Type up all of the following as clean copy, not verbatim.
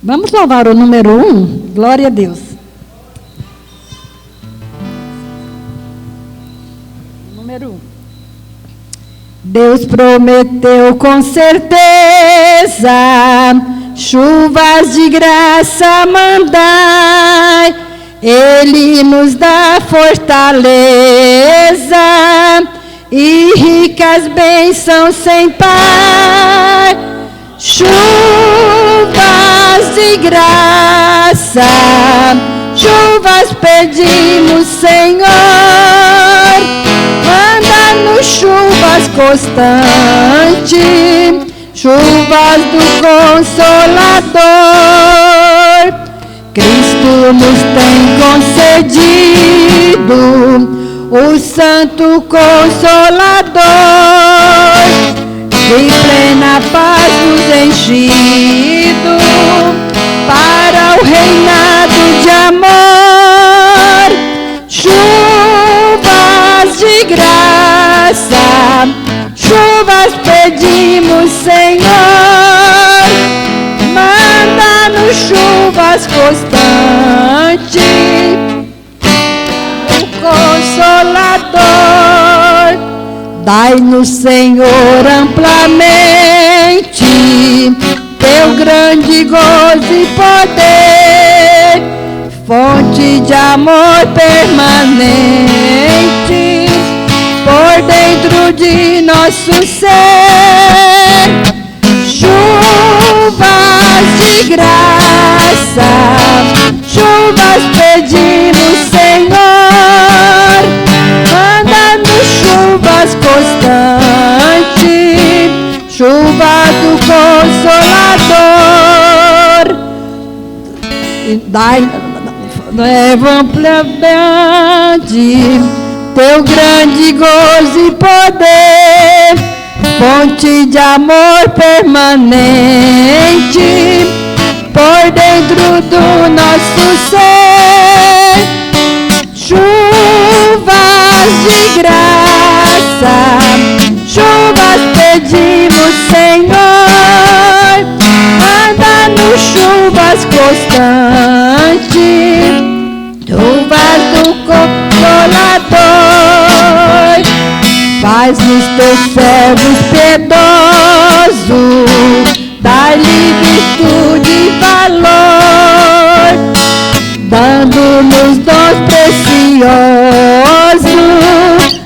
Vamos louvar o número 1? Glória a Deus. Número 1. Deus prometeu com certeza chuvas de graça mandai. Ele nos dá fortaleza e ricas bênçãos sem par. Chuvas de graça, chuvas pedimos, Senhor. Manda-nos chuvas constantes, chuvas do Consolador. Cristo nos tem concedido o Santo Consolador, em plena paz nos enchido para o reinado de amor. Chuvas de graça, chuvas pedimos, Senhor. Manda-nos chuvas constantes, o Consolador. Dai-nos, Senhor, amplamente teu grande gozo e poder, fonte de amor permanente por dentro de nosso ser. Chuvas de graça, chuvas pedimos, Senhor. Manda-nos chuvas constantes, chuva do Consolador. Leva amplamente teu grande gozo e poder, fonte de amor permanente por dentro do nosso ser. Chuvas de graça, chuvas pedimos, Senhor. Manda-nos chuvas constantes, chuvas do Consolador. Faz-nos teus servos piedosos, dá-lhe virtude e valor, dando-nos dons preciosos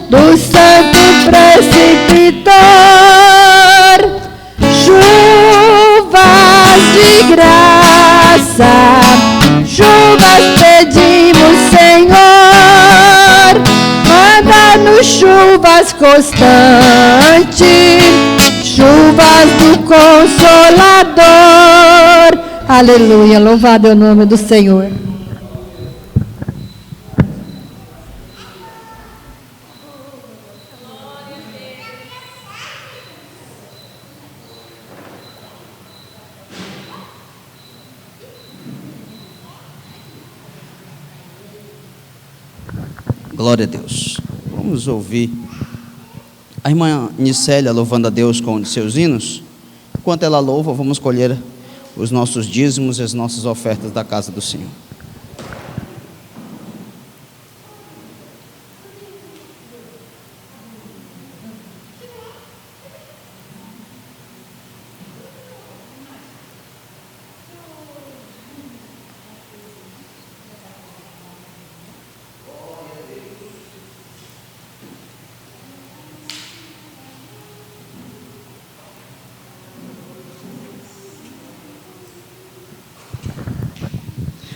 do Santo Preceptor. Chuvas de graça, chuvas pedimos, Senhor. Manda-nos chuvas constantes, chuvas do Consolador. Aleluia, louvado é o nome do Senhor. Glória a Deus. Vamos ouvir a irmã Nicélia louvando a Deus com seus hinos. Enquanto ela louva, vamos colher os nossos dízimos e as nossas ofertas da casa do Senhor.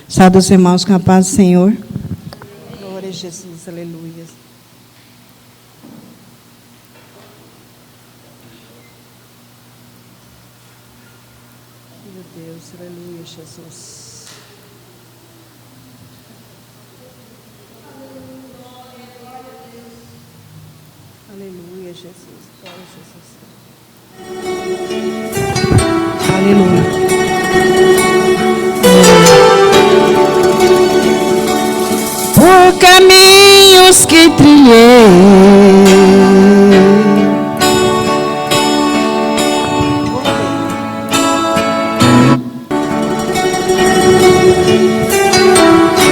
Saúde os irmãos com a paz do Senhor. Glória a Jesus, aleluia. Meu Deus, aleluia, Jesus. Aleluia, Jesus. Glória a Jesus. Aleluia. Por caminhos que trilhei,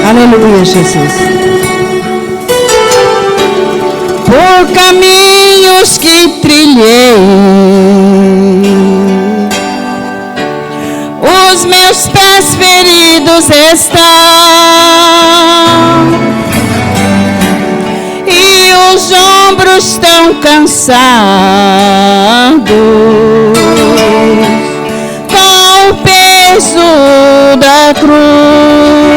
Aleluia, Jesus. Por caminhos que trilhei, os meus pés feridos estão, e os ombros tão cansados com o peso da cruz.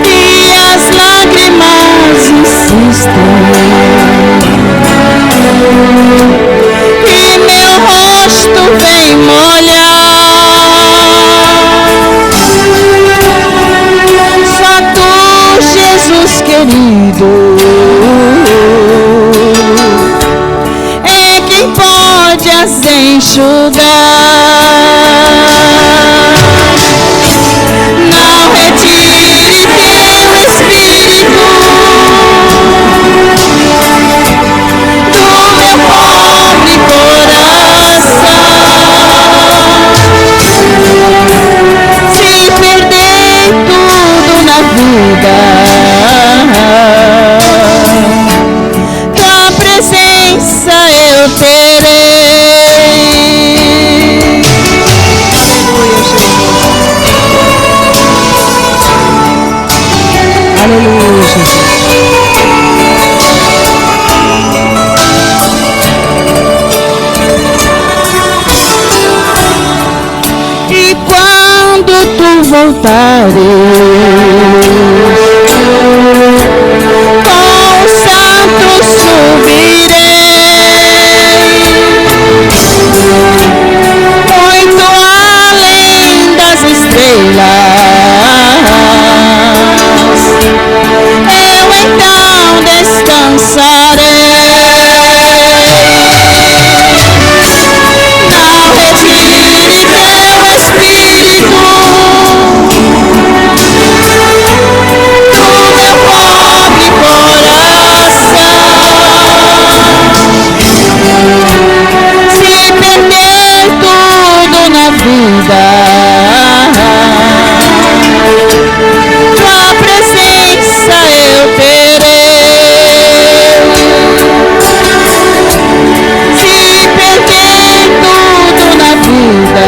E as lágrimas insistem, e meu rosto vem molhar. Só tu, Jesus querido, é quem pode as enxugar. Não retire teu Espírito do meu pobre coração. Se perder tudo na vida, tua presença eu terei. Aleluia, Jesus. E quando tu voltares, com os santos subirei, muito além das estrelas. Eu então descansarei. Não retire teu Espírito do meu pobre coração. Se perder tudo na vida, tua presença eu terei. Se perder tudo na vida,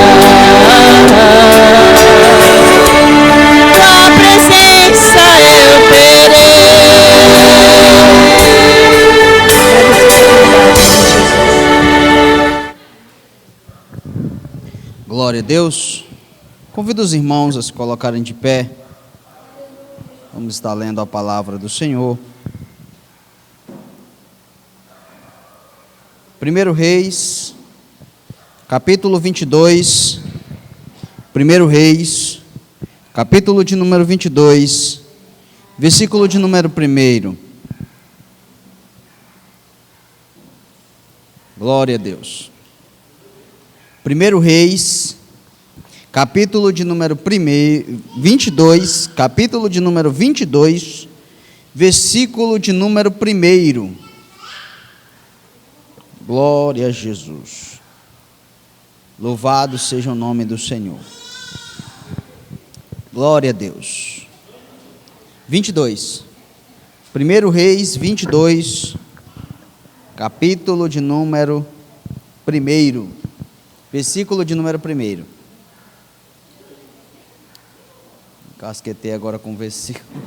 tua presença eu terei. Glória a Deus. Convido os irmãos a se colocarem de pé. Vamos estar lendo a palavra do Senhor. 1 Reis, capítulo 22. 1 Reis, capítulo de número 22, versículo de número 1. Glória a Deus. 1 Reis, capítulo de número 22, capítulo de número 22, versículo de número 1. Glória a Jesus. Louvado seja o nome do Senhor. Glória a Deus. 22. 1 Reis 22, capítulo de número 1, versículo de número 1. Casquetei agora com o versículo.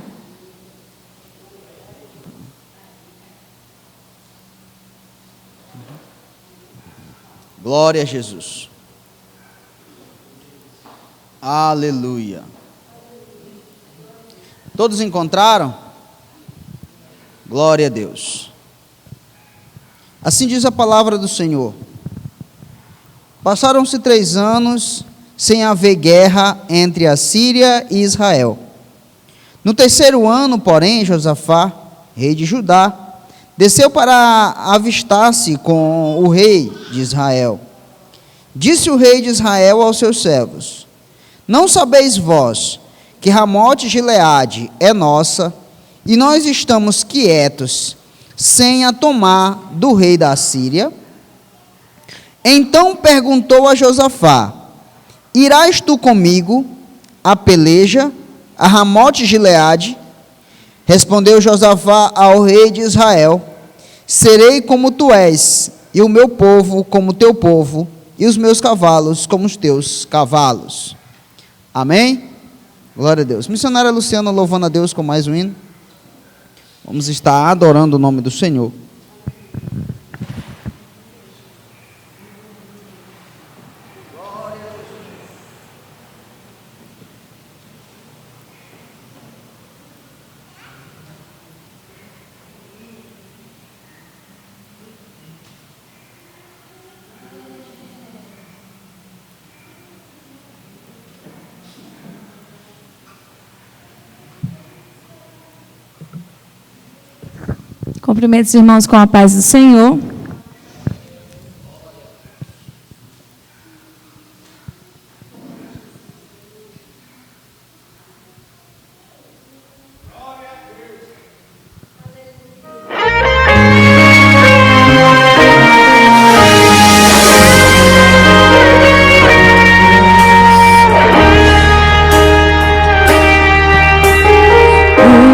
Glória a Jesus. Aleluia. Todos encontraram? Glória a Deus. Assim diz a palavra do Senhor. Passaram-se 3 anos sem haver guerra entre a Síria e Israel. No 3º ano, porém, Josafá, rei de Judá, desceu para avistar-se com o rei de Israel. Disse o rei de Israel aos seus servos: não sabeis vós que Ramote Gileade é nossa, e nós estamos quietos, sem a tomar do rei da Síria? Então perguntou a Josafá: irás tu comigo a peleja a Ramote Gileade? Respondeu Josafá ao rei de Israel: serei como tu és, e o meu povo como o teu povo, e os meus cavalos como os teus cavalos. Amém? Glória a Deus. Missionária Luciana louvando a Deus com mais um hino. Vamos estar adorando o nome do Senhor. Cumprimento os irmãos com a paz do Senhor.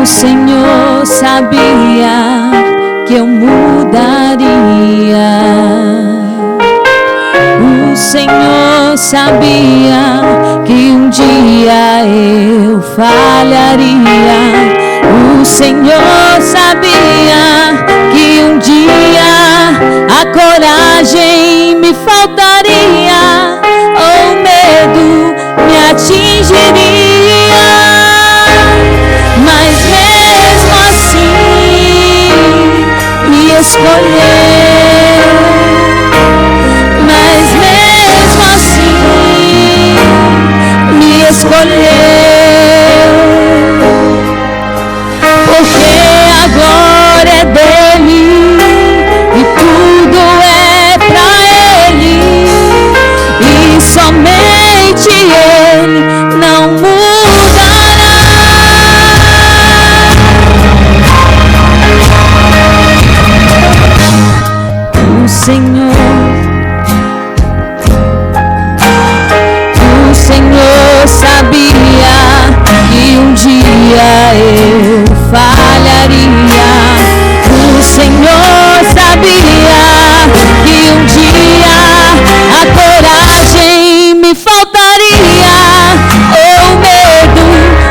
O Senhor sabia que eu mudaria. O Senhor sabia que um dia eu falharia. O Senhor sabia que um dia a coragem me faltaria, ou o medo me atingiria. Mas mesmo assim me escolheu. Mas mesmo assim me escolheu. Porque a glória é dele e tudo é pra ele, e somente ele não mudará. O Senhor sabia que um dia eu falharia. O Senhor sabia que um dia a coragem me faltaria, ou o medo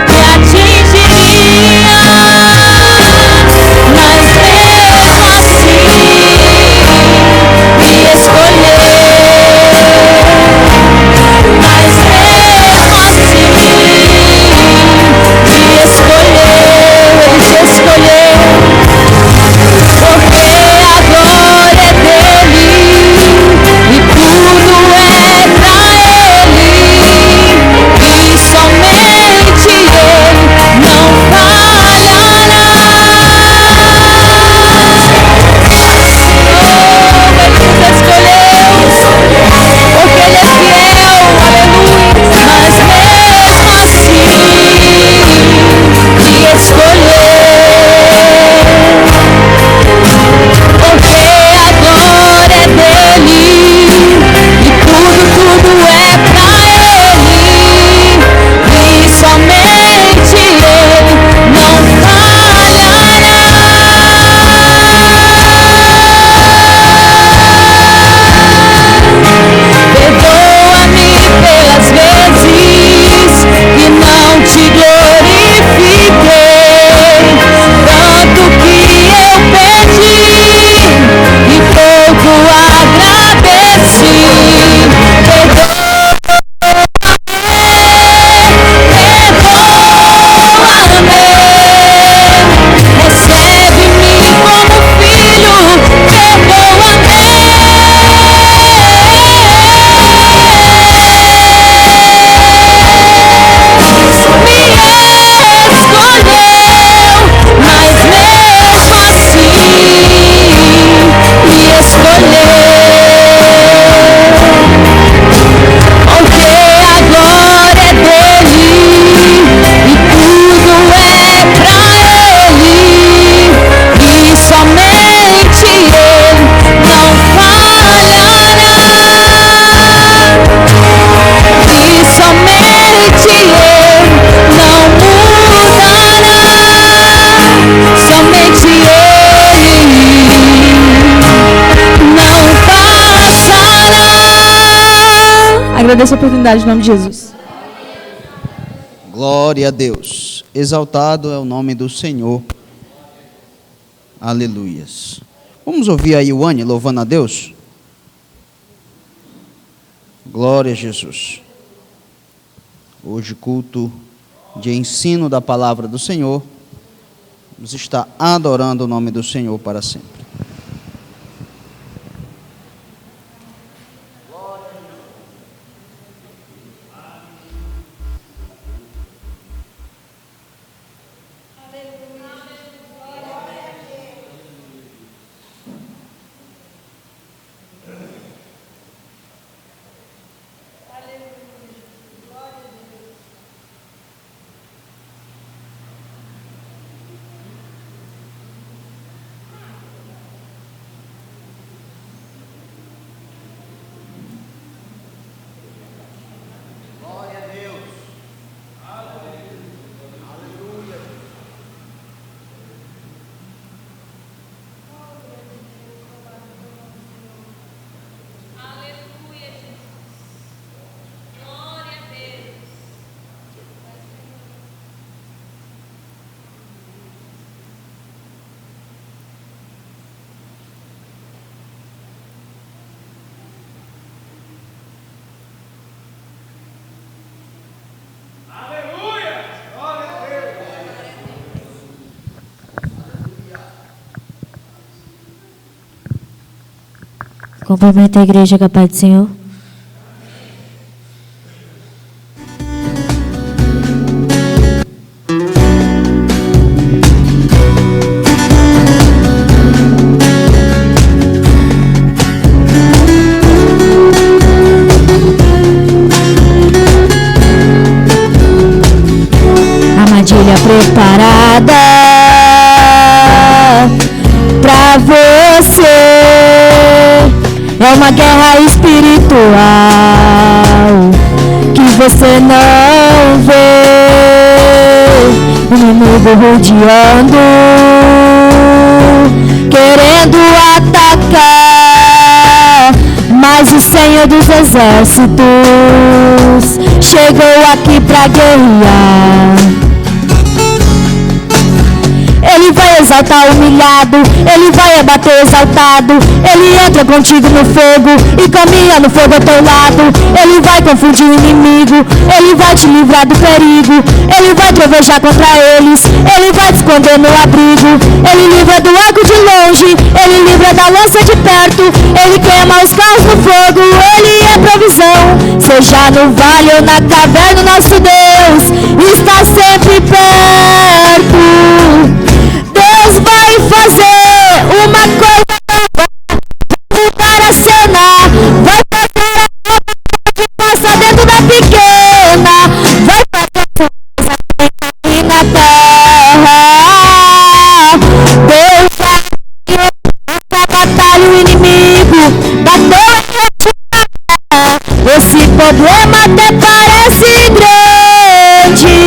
me atingiria. Mas mesmo assim me escolheu. agradeço a oportunidade em nome de Jesus. Glória a Deus. Exaltado é o nome do Senhor. Aleluias. Vamos ouvir a Ioane louvando a Deus? Glória a Jesus. Hoje culto de ensino da palavra do Senhor. Vamos estar adorando o nome do Senhor para sempre. Cumprimento a igreja com a paz do Senhor. Armadilha preparada pra você. É uma guerra espiritual que você não vê. O inimigo rodeando, querendo atacar. Mas o Senhor dos Exércitos chegou aqui pra guerrear. Ele vai exaltar o humilhado, ele vai abater exaltado. Ele entra contigo no fogo e caminha no fogo ao teu lado. Ele vai confundir o inimigo, ele vai te livrar do perigo. Ele vai trovejar contra eles, ele vai te esconder no abrigo. Ele livra do arco de longe, ele livra da lança de perto. Ele queima os carros no fogo, ele é provisão. Seja no vale ou na caverna, nosso Deus está sempre perto. Deus vai fazer uma coisa nova, mudar a cena, vai fazer a coisa que passa dentro da pequena, vai fazer a coisa que na terra. Deus vai essa batalha, o inimigo bateu e esse problema até parece grande,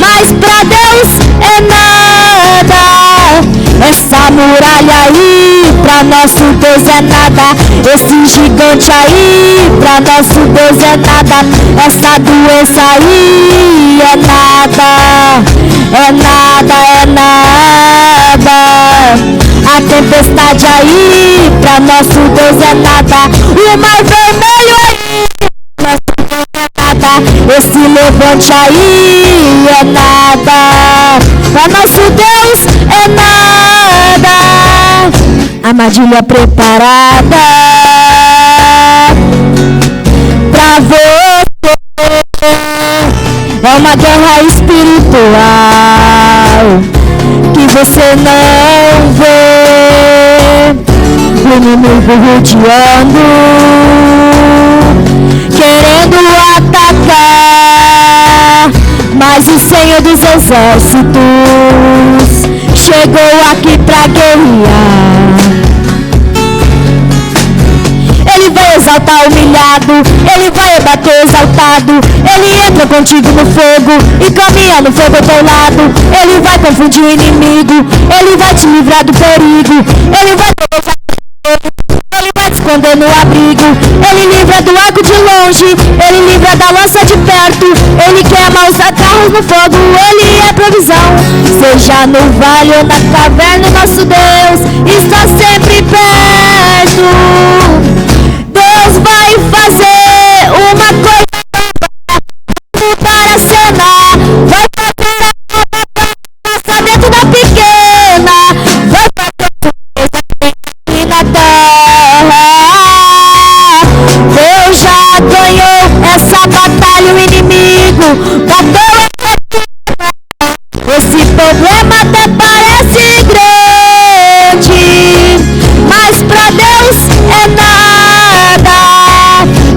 mas pra Deus é nada. Essa muralha aí, pra nosso Deus é nada. Esse gigante aí, pra nosso Deus é nada. Essa doença aí é nada. É nada, é nada. A tempestade aí, pra nosso Deus é nada. O mar vermelho aí, nosso Deus é nada. Esse levante aí é nada. Pra nosso Deus é nada. Armadilha preparada pra você. É uma guerra espiritual que você não vê. O inimigo rodeando, querendo atacar. Mas o Senhor dos Exércitos chegou aqui pra guerrear. Ele vai exaltar o humilhado, ele vai abater exaltado. Ele entra contigo no fogo e caminha no fogo ao teu lado. Ele vai confundir o inimigo, ele vai te livrar do perigo. Ele vai te esconder no abrigo. Ele livra do arco de longe, ele livra da lança de perto. Ele queima os carros no fogo, ele é provisão. Seja no vale ou na caverna, nosso Deus está sempre perto. Deus vai fazer uma coisa para a cena, vai fazer a lançamento da pequena, vai fazer coisa aqui na terra. Deus já ganhou essa batalha, o inimigo bateu. Esse problema até parece grande, mas pra Deus é nada.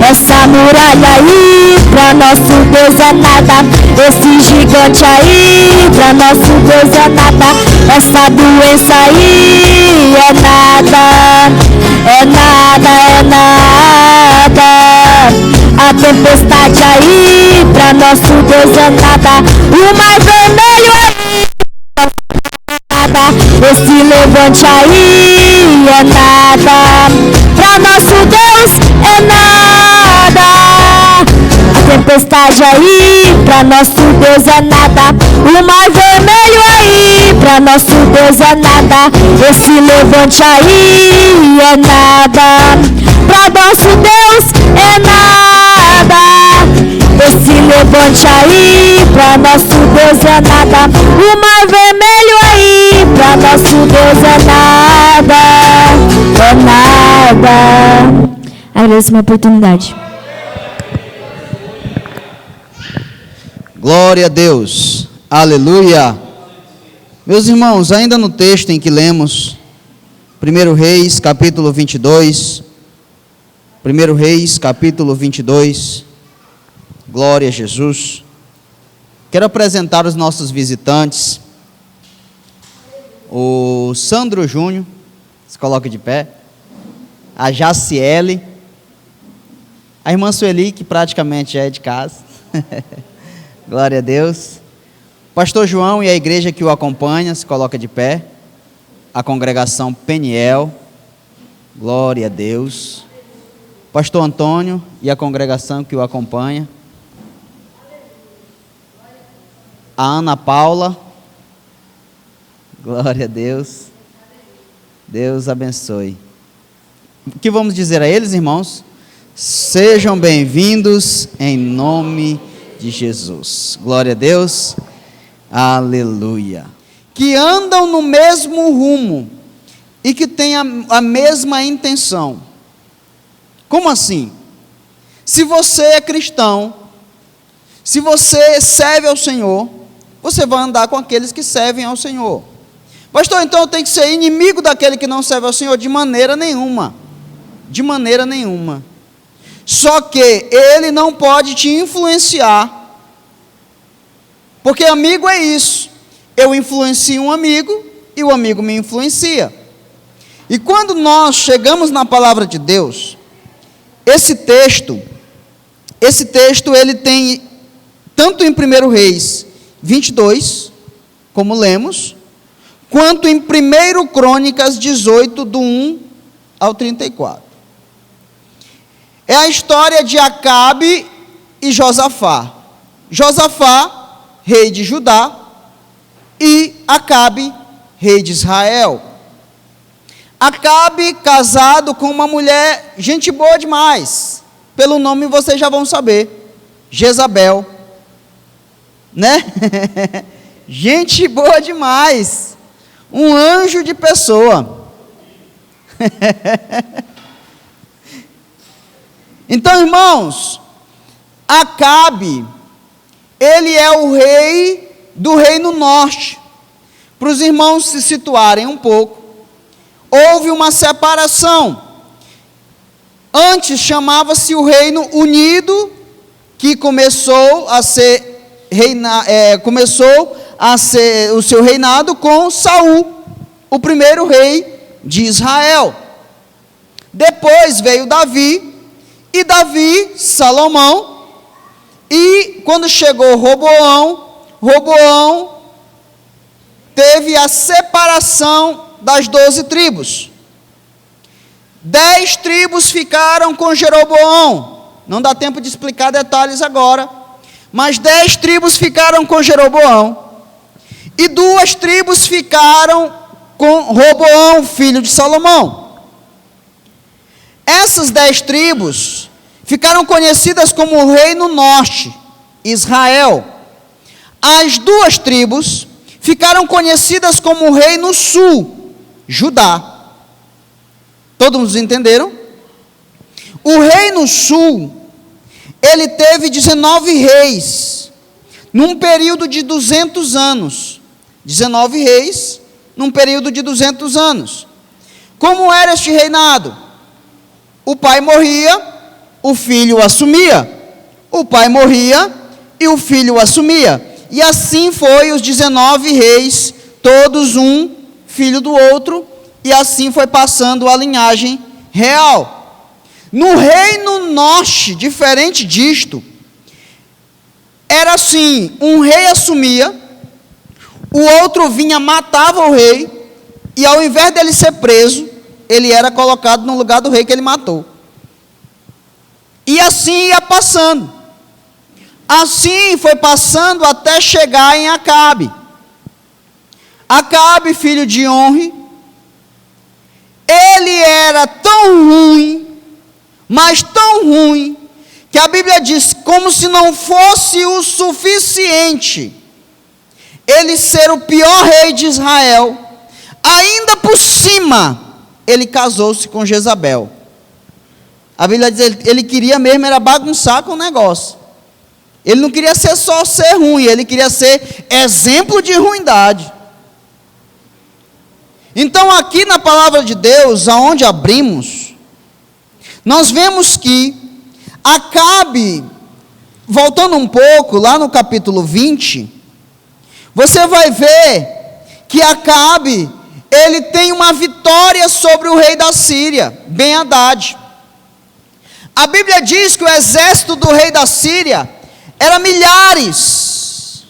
Essa muralha aí, pra nosso Deus é nada. Esse gigante aí, pra nosso Deus é nada. Essa doença aí é nada, é nada, é nada. A tempestade aí, pra nosso Deus é nada. O mar vermelho aí, nada. Esse levante aí é nada. Pra nosso Deus é nada. A tempestade aí, pra nosso Deus é nada. O mar vermelho aí, pra nosso Deus é nada. Esse levante aí é nada. Pra nosso Deus é nada. Esse levante aí, pra nosso Deus é nada. O mar vermelho aí, pra nosso Deus é nada. É nada. Agradeço uma oportunidade. Glória a Deus, aleluia. Meus irmãos, ainda no texto em que lemos, 1 Reis, capítulo 22, 1 Reis, capítulo 22, glória a Jesus. Quero apresentar os nossos visitantes, o Sandro Júnior, se coloca de pé, a Jaciele, a irmã Sueli, que praticamente já é de casa, glória a Deus, pastor João e a igreja que o acompanha, se coloca de pé, a congregação Peniel, glória a Deus, pastor Antônio e a congregação que o acompanha, a Ana Paula, glória a Deus, Deus abençoe. O que vamos dizer a eles, irmãos? Sejam bem-vindos em nome de Jesus. Glória a Deus. Aleluia. Que andam no mesmo rumo e que têm a mesma intenção. Como assim? Se você é cristão, se você serve ao Senhor, você vai andar com aqueles que servem ao Senhor. Pastor, então eu tenho que ser inimigo daquele que não serve ao Senhor? De maneira nenhuma. De maneira nenhuma. Só que ele não pode te influenciar. Porque amigo é isso. Eu influencio um amigo e o amigo me influencia. E quando nós chegamos na palavra de Deus, esse texto ele tem, tanto em 1 Reis 22, como lemos, quanto em 1 Crônicas 18, do 1 ao 34. É a história de Acabe e Josafá. Josafá, rei de Judá, e Acabe, rei de Israel. Acabe casado com uma mulher, gente boa demais. Pelo nome vocês já vão saber. Jezabel. Né? Gente boa demais. Um anjo de pessoa. Então, irmãos, Acabe, ele é o rei do reino norte. Para os irmãos se situarem um pouco, houve uma separação. Antes chamava-se o Reino Unido, que começou a ser o seu reinado com Saul, o primeiro rei de Israel. Depois veio Davi, e Davi, Salomão, e quando chegou Roboão teve a separação das 12 tribos. 10 tribos ficaram com Jeroboão. Não dá tempo de explicar detalhes agora. Mas 10 tribos ficaram com Jeroboão. E 2 tribos ficaram com Roboão, filho de Salomão. Essas 10 tribos ficaram conhecidas como o reino norte, Israel. As 2 tribos ficaram conhecidas como o reino sul, Judá. Todos entenderam? O reino sul, ele teve 19 reis, num período de 200 anos. 19 reis, num período de 200 anos. Como era este reinado? O pai morria, o filho assumia. O pai morria e o filho assumia. E assim foi os 19 reis, todos um filho do outro, e assim foi passando a linhagem real. No reino norte, diferente disto, era assim: um rei assumia, o outro vinha, matava o rei, e ao invés dele ser preso, ele era colocado no lugar do rei que ele matou. E assim ia passando. Assim foi passando até chegar em Acabe. Acabe, filho de Onri, ele era tão ruim, mas tão ruim, que a Bíblia diz, como se não fosse o suficiente ele ser o pior rei de Israel, ainda por cima, ele casou-se com Jezabel. A Bíblia diz, ele queria mesmo era bagunçar com o negócio. Ele não queria só ser ruim, ele queria ser exemplo de ruindade. Então aqui na palavra de Deus, aonde abrimos, nós vemos que Acabe, voltando um pouco, lá no capítulo 20, você vai ver que Acabe, ele tem uma vitória sobre o rei da Síria, Ben-Hadad. A Bíblia diz que o exército do rei da Síria era milhares,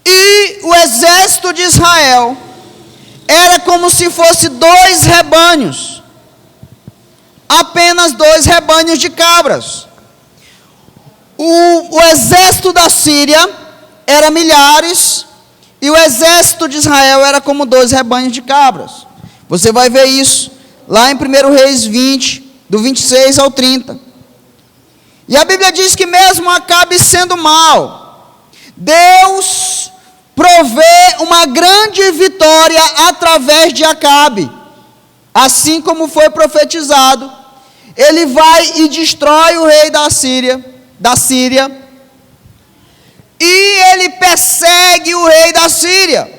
e o exército de Israel era como se fosse 2 rebanhos, apenas 2 rebanhos de cabras. O exército da Síria era milhares, e o exército de Israel era como 2 rebanhos de cabras. Você vai ver isso lá em 1 Reis 20, do 26 ao 30. E a Bíblia diz que mesmo Acabe sendo mal, Deus provê uma grande vitória através de Acabe. Assim como foi profetizado, ele vai e destrói o rei da Síria, e ele persegue o rei da Síria.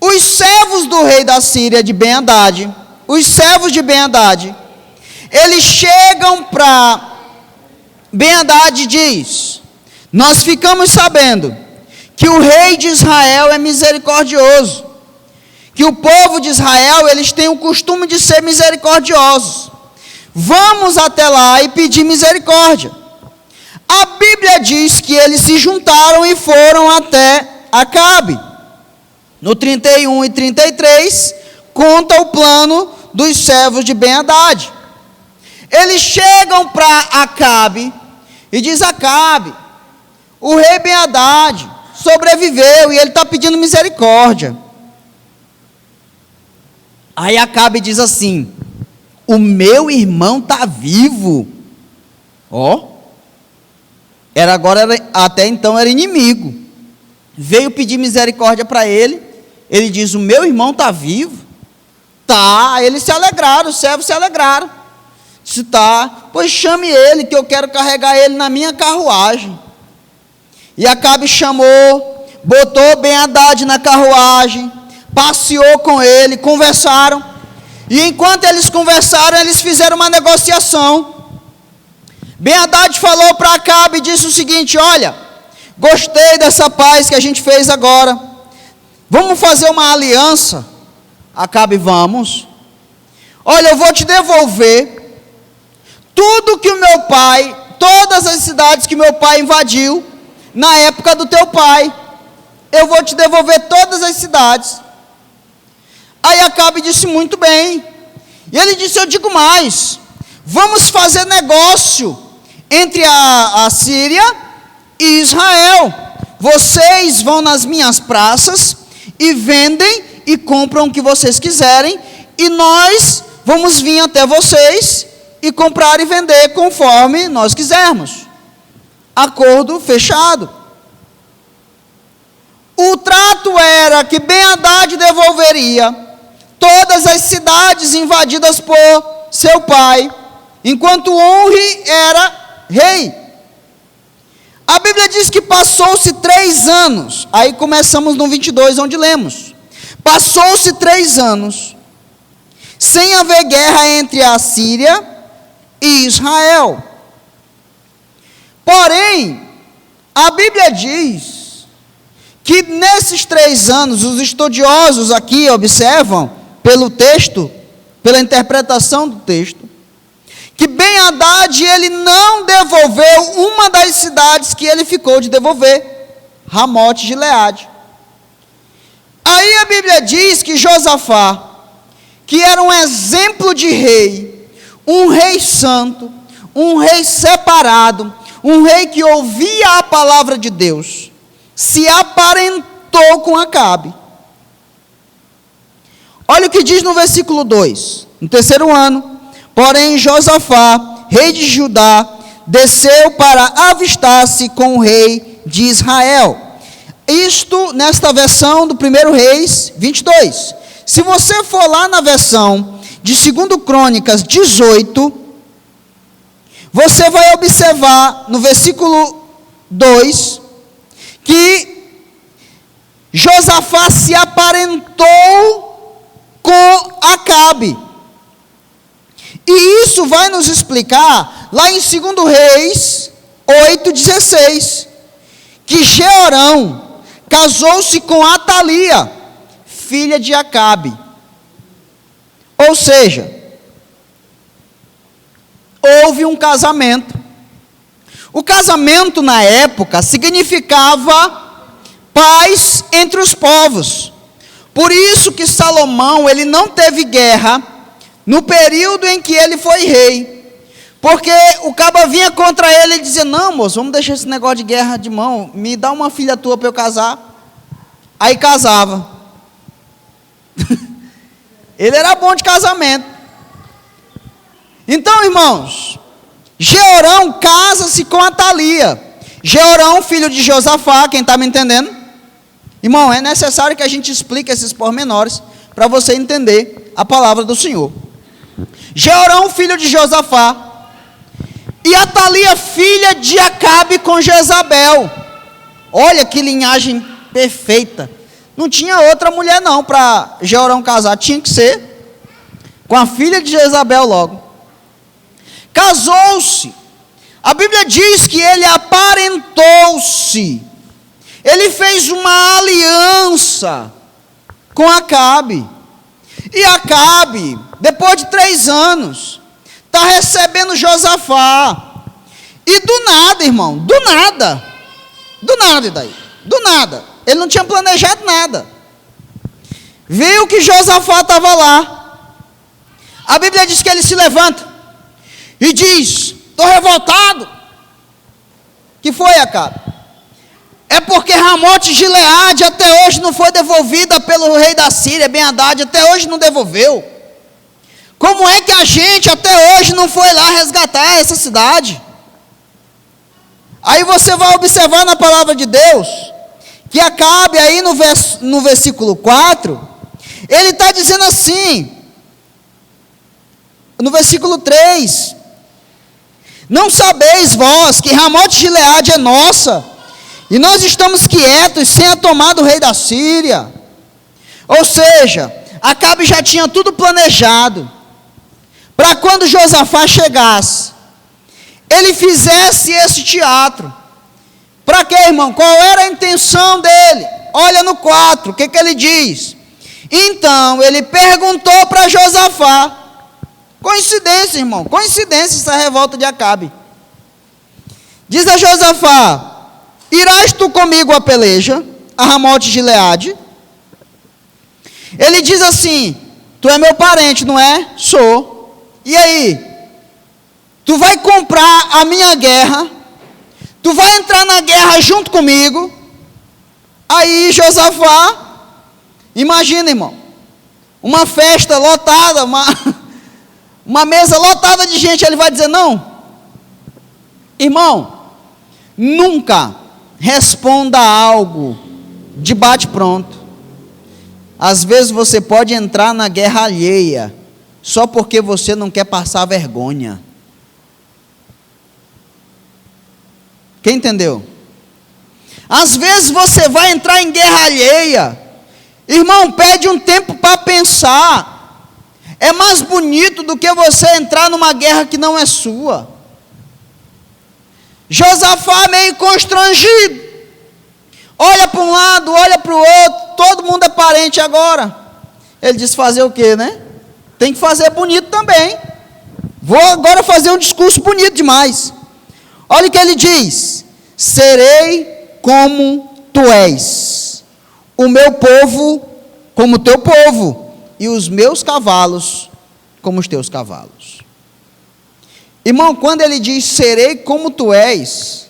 Os servos do rei da Síria, de Ben-Hadad, os servos de Ben-Hadad, eles chegam para Ben-Hadad e diz: nós ficamos sabendo que o rei de Israel é misericordioso, que o povo de Israel, eles têm o costume de ser misericordiosos. Vamos até lá e pedir misericórdia. A Bíblia diz que eles se juntaram e foram até Acabe. No 31 e 33, conta o plano dos servos de Ben-Hadad. Eles chegam para Acabe e diz: Acabe, o rei Ben-Hadad sobreviveu e ele está pedindo misericórdia. Aí Acabe diz assim: o meu irmão está vivo. Até então era inimigo. Veio pedir misericórdia para ele. Ele diz: o meu irmão está vivo. Tá, eles se alegraram, os servos se alegraram. Disse: tá, pois chame ele, que eu quero carregar ele na minha carruagem. E Acabe chamou, botou Ben-Hadad na carruagem, passeou com ele, conversaram. E enquanto eles conversaram, eles fizeram uma negociação. Ben-Hadad falou para Acabe e disse o seguinte: olha, gostei dessa paz que a gente fez agora, vamos fazer uma aliança? Acabe: vamos. Olha, eu vou te devolver tudo que o meu pai, todas as cidades que meu pai invadiu na época do teu pai, eu vou te devolver todas as cidades. Aí Acabe disse: muito bem. E ele disse: eu digo mais, vamos fazer negócio entre a Síria e Israel. Vocês vão nas minhas praças e vendem e compram o que vocês quiserem, e nós vamos vir até vocês e comprar e vender conforme nós quisermos. Acordo fechado. O trato era que Ben-Hadad devolveria todas as cidades invadidas por seu pai, enquanto Onri era rei. A Bíblia diz que passou-se 3 anos, aí começamos no 22, onde lemos. Passou-se 3 anos, sem haver guerra entre a Síria e Israel. Porém, a Bíblia diz que nesses 3 anos, os estudiosos aqui observam, pelo texto, pela interpretação do texto, que Ben-Hadad, ele não devolveu uma das cidades que ele ficou de devolver, Ramote-Gileade. Aí a Bíblia diz que Josafá, que era um exemplo de rei, um rei santo, um rei separado, um rei que ouvia a palavra de Deus, se aparentou com Acabe. Olha o que diz no versículo 2. No 3º ano, porém Josafá, rei de Judá, desceu para avistar-se com o rei de Israel. Isto nesta versão do 1 Reis 22. Se você for lá na versão de 2 Crônicas 18, você vai observar no versículo 2, que Josafá se aparentou com Acabe. E isso vai nos explicar lá em 2 Reis 8,16, que Jeorão casou-se com Atalia, filha de Acabe. Ou seja, houve um casamento. O casamento na época significava paz entre os povos. Por isso que Salomão, ele não teve guerra no período em que ele foi rei. Porque o caba vinha contra ele e dizia: não, moço, vamos deixar esse negócio de guerra de mão, me dá uma filha tua para eu casar. Aí casava. Ele era bom de casamento. Então, irmãos, Jeorão casa-se com Atalia. Jeorão, filho de Josafá, quem está me entendendo? Irmão, é necessário que a gente explique esses pormenores para você entender a palavra do Senhor. Jeorão, filho de Josafá, e Atalia, filha de Acabe com Jezabel. Olha que linhagem perfeita. Não tinha outra mulher não para Jeorão casar, tinha que ser com a filha de Jezabel logo. Casou-se. A Bíblia diz que ele aparentou-se. Ele fez uma aliança com Acabe. E Acabe, depois de 3 anos, está recebendo Josafá. E do nada, irmão, do nada, e daí? Do nada. Ele não tinha planejado nada. Viu que Josafá estava lá. A Bíblia diz que ele se levanta e diz: estou revoltado. Que foi, Acabe? É porque Ramote-Gileade até hoje não foi devolvida pelo rei da Síria, Ben-Hadad, até hoje não devolveu. Como é que a gente até hoje não foi lá resgatar essa cidade? Aí você vai observar na palavra de Deus, que Acabe aí no versículo 4, ele está dizendo assim, no versículo 3, não sabeis vós que Ramote-Gileade é nossa, e nós estamos quietos sem a tomada do rei da Síria? Ou seja, Acabe já tinha tudo planejado, para quando Josafá chegasse, ele fizesse esse teatro. Para quê, irmão? Qual era a intenção dele? Olha no 4, o que ele diz? Então, ele perguntou para Josafá. Coincidência, irmão, coincidência essa revolta de Acabe. Diz a Josafá: irás tu comigo a peleja, a Ramote-Gileade? Ele diz assim: Tu é meu parente, não é? Sou. E aí? Tu vai comprar a minha guerra? Tu vai entrar na guerra junto comigo? Aí Josafá, imagina, irmão, uma festa lotada, uma mesa lotada de gente, ele vai dizer não? Irmão, nunca responda algo de bate-pronto. Às vezes você pode entrar na guerra alheia, só porque você não quer passar vergonha. Quem entendeu? Às vezes você vai entrar em guerra alheia, irmão, pede um tempo para pensar. É mais bonito do que você entrar numa guerra que não é sua. Josafá meio constrangido, olha para um lado, olha para o outro, todo mundo é parente agora. Ele disse: fazer o quê, né? Tem que fazer bonito também. Vou agora fazer um discurso bonito demais. Olha o que ele diz: serei como tu és, o meu povo como o teu povo, e os meus cavalos como os teus cavalos. Irmão, quando ele diz serei como tu és,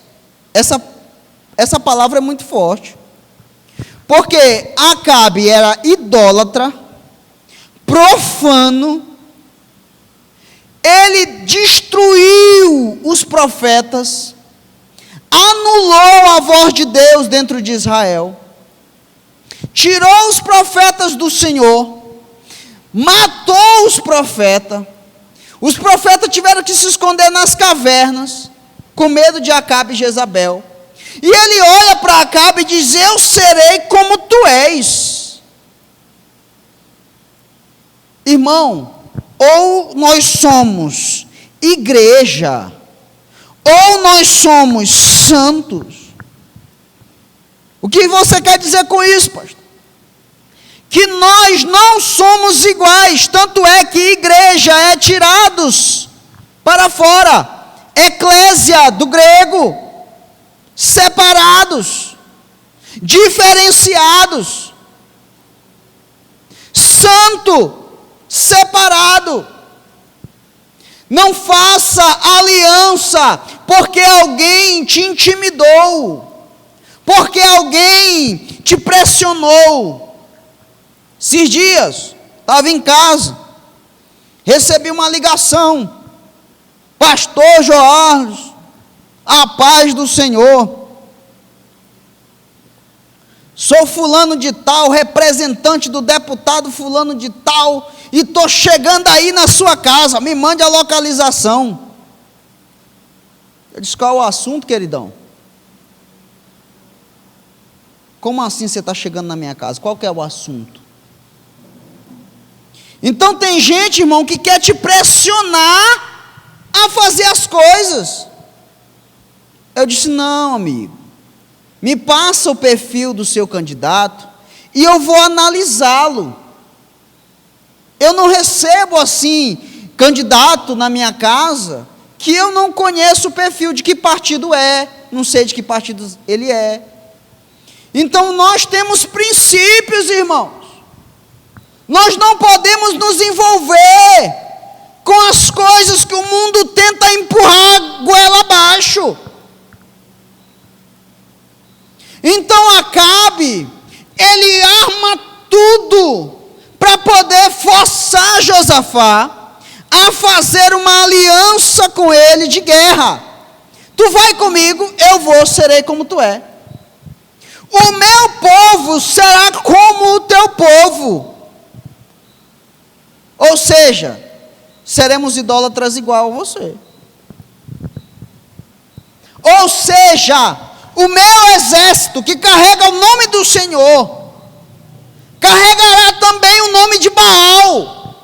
essa palavra é muito forte, porque Acabe era idólatra, profano, ele destruiu os profetas, anulou a voz de Deus dentro de Israel, tirou os profetas do Senhor, matou os profetas tiveram que se esconder nas cavernas, com medo de Acabe e Jezabel, e ele olha para Acabe e diz: eu serei como tu és. Irmão, ou nós somos igreja, ou nós somos santos. O que você quer dizer com isso, pastor? Que nós não somos iguais, tanto é que igreja é tirados para fora, eclésia do grego, separados, diferenciados, santo, separado. Não faça aliança porque alguém te intimidou, porque alguém te pressionou. Esses dias, estava em casa, recebi uma ligação: pastor Joarles, a paz do Senhor, sou fulano de tal, representante do deputado fulano de tal, e estou chegando aí na sua casa, me mande a localização. Eu disse: qual é o assunto, queridão? Como assim você está chegando na minha casa? Qual que é o assunto? Então tem gente, irmão, que quer te pressionar a fazer as coisas. Eu disse: não, amigo, me passa o perfil do seu candidato e eu vou analisá-lo. Eu não recebo assim candidato na minha casa que eu não conheço o perfil, de que partido é, não sei de que partido ele é. Então nós temos princípios, irmãos. Nós não podemos nos envolver com as coisas que o mundo tenta empurrar goela abaixo. Então Acabe, ele arma tudo para poder forçar Josafá a fazer uma aliança com ele de guerra. Tu vai comigo, serei como tu é. O meu povo será como o teu povo. Ou seja, seremos idólatras igual a você. Ou seja, o meu exército que carrega o nome do Senhor, carregará também o nome de Baal.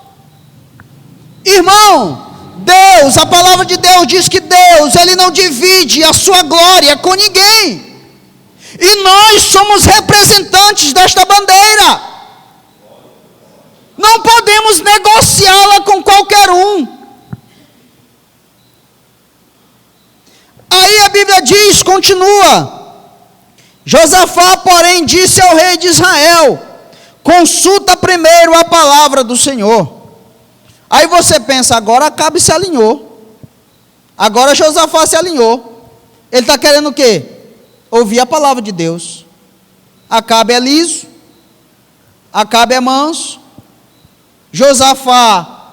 Irmão, Deus, a palavra de Deus diz que Deus, Ele não divide a sua glória com ninguém. E nós somos representantes desta bandeira. Não podemos negociá-la com qualquer um. Aí a Bíblia diz, continua: Josafá, porém, disse ao rei de Israel: consulta primeiro a palavra do Senhor. Aí você pensa, agora Acabe se alinhou. Agora Josafá se alinhou. Ele está querendo o quê? Ouvir a palavra de Deus. Acabe é liso. Acabe é manso. Josafá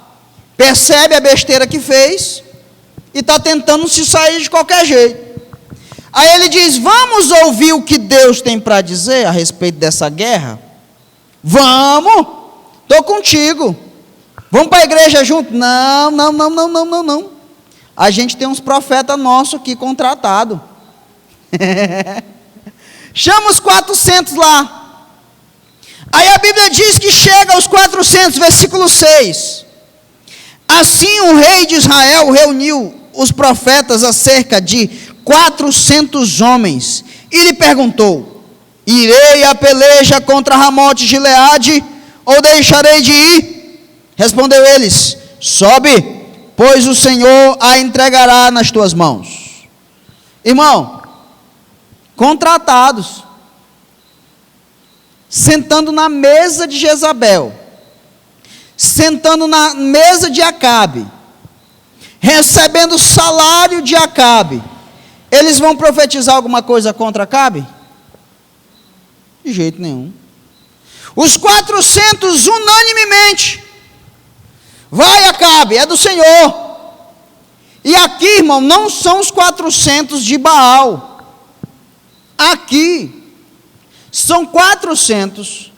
percebe a besteira que fez e está tentando se sair de qualquer jeito. Aí ele diz, vamos ouvir o que Deus tem para dizer a respeito dessa guerra? Vamos, estou contigo. Vamos para a igreja junto? Não. A gente tem uns profetas nossos aqui contratados. Chama os 400 lá. Aí a Bíblia diz que chega aos 400, versículo 6. Assim o rei de Israel reuniu os profetas acerca de 400 homens e lhe perguntou: irei à peleja contra Ramote Gileade ou deixarei de ir? Respondeu eles: sobe, pois o Senhor a entregará nas tuas mãos. Irmão, contratados, sentando na mesa de Jezabel, sentando na mesa de Acabe, recebendo o salário de Acabe, eles vão profetizar alguma coisa contra Acabe? De jeito nenhum. Os 400 unanimemente, vai Acabe, é do Senhor. E aqui, irmão, não são os 400 de Baal. Aqui são 400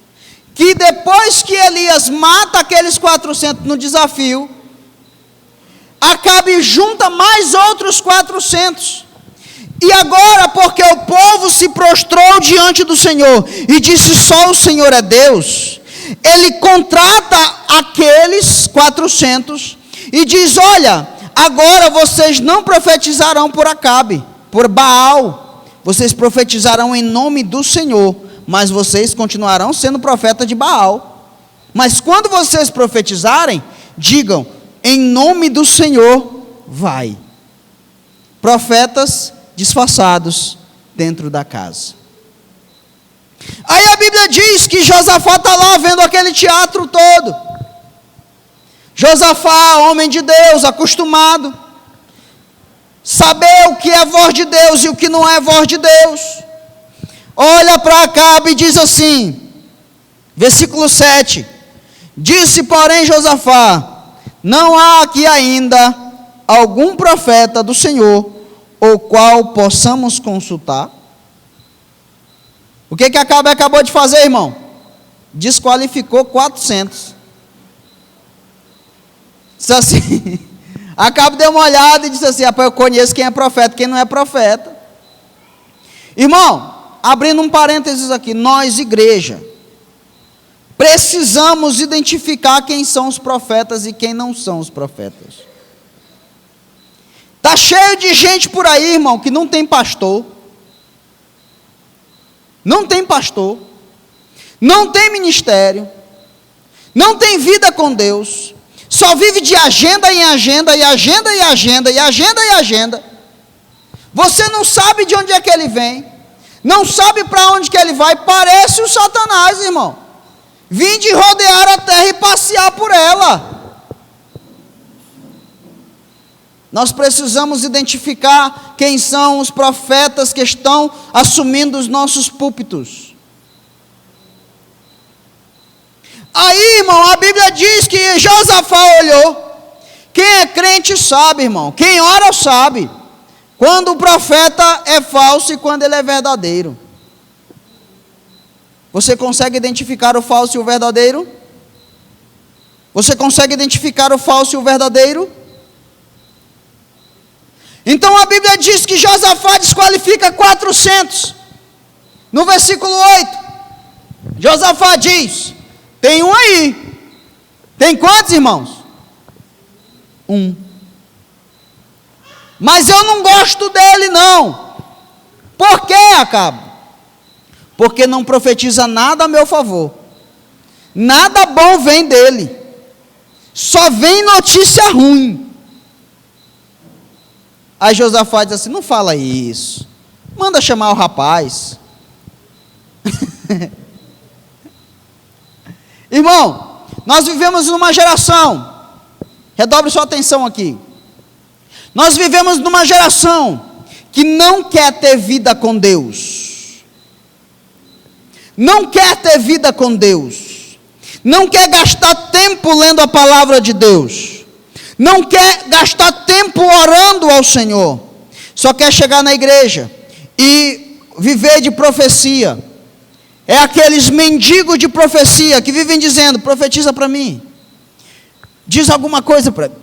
que depois que Elias mata aqueles 400 no desafio, Acabe junta mais outros 400. E agora, porque o povo se prostrou diante do Senhor e disse só o Senhor é Deus, ele contrata aqueles 400 e diz: olha, agora vocês não profetizarão por Acabe, por Baal, vocês profetizarão em nome do Senhor, mas vocês continuarão sendo profeta de Baal. Mas quando vocês profetizarem, digam: em nome do Senhor vai. Profetas disfarçados dentro da casa. Aí a Bíblia diz que Josafá está lá vendo aquele teatro todo. Josafá, homem de Deus, acostumado, saber o que é voz de Deus e o que não é voz de Deus, olha para Acabe e diz assim, versículo 7, disse porém Josafá: não há aqui ainda algum profeta do Senhor, o qual possamos consultar? O que Acabe acabou de fazer, irmão? Desqualificou 400. Disse assim, Acabe deu uma olhada e disse assim: rapaz, eu conheço quem é profeta, quem não é profeta. Irmão, abrindo um parênteses aqui, nós, igreja, precisamos identificar quem são os profetas e quem não são os profetas. Está cheio de gente por aí, irmão, que não tem pastor, não tem pastor, não tem ministério, não tem vida com Deus, só vive de agenda em agenda, e agenda e agenda, e agenda e agenda. Você não sabe de onde é que ele vem, não sabe para onde que ele vai, parece o Satanás, irmão. Vim de rodear a terra e passear por ela. Nós precisamos identificar quem são os profetas que estão assumindo os nossos púlpitos. Aí, irmão, a Bíblia diz que Josafá olhou. Quem é crente sabe, irmão. Quem ora sabe. Quando o profeta é falso e quando ele é verdadeiro. Você consegue identificar o falso e o verdadeiro? Você consegue identificar o falso e o verdadeiro? Então a Bíblia diz que Josafá desqualifica 400. No versículo 8, Josafá diz: tem um aí. Tem quantos, irmãos? Um. Mas eu não gosto dele, não. Por quê, Acabe? Porque não profetiza nada a meu favor. Nada bom vem dele. Só vem notícia ruim. Aí Josafá diz assim: não fala isso, manda chamar o rapaz. Irmão, nós vivemos numa geração, redobre sua atenção aqui, nós vivemos numa geração que não quer ter vida com Deus, não quer ter vida com Deus, não quer gastar tempo lendo a palavra de Deus, não quer gastar tempo orando ao Senhor, só quer chegar na igreja e viver de profecia. É aqueles mendigos de profecia que vivem dizendo: profetiza para mim, diz alguma coisa para mim.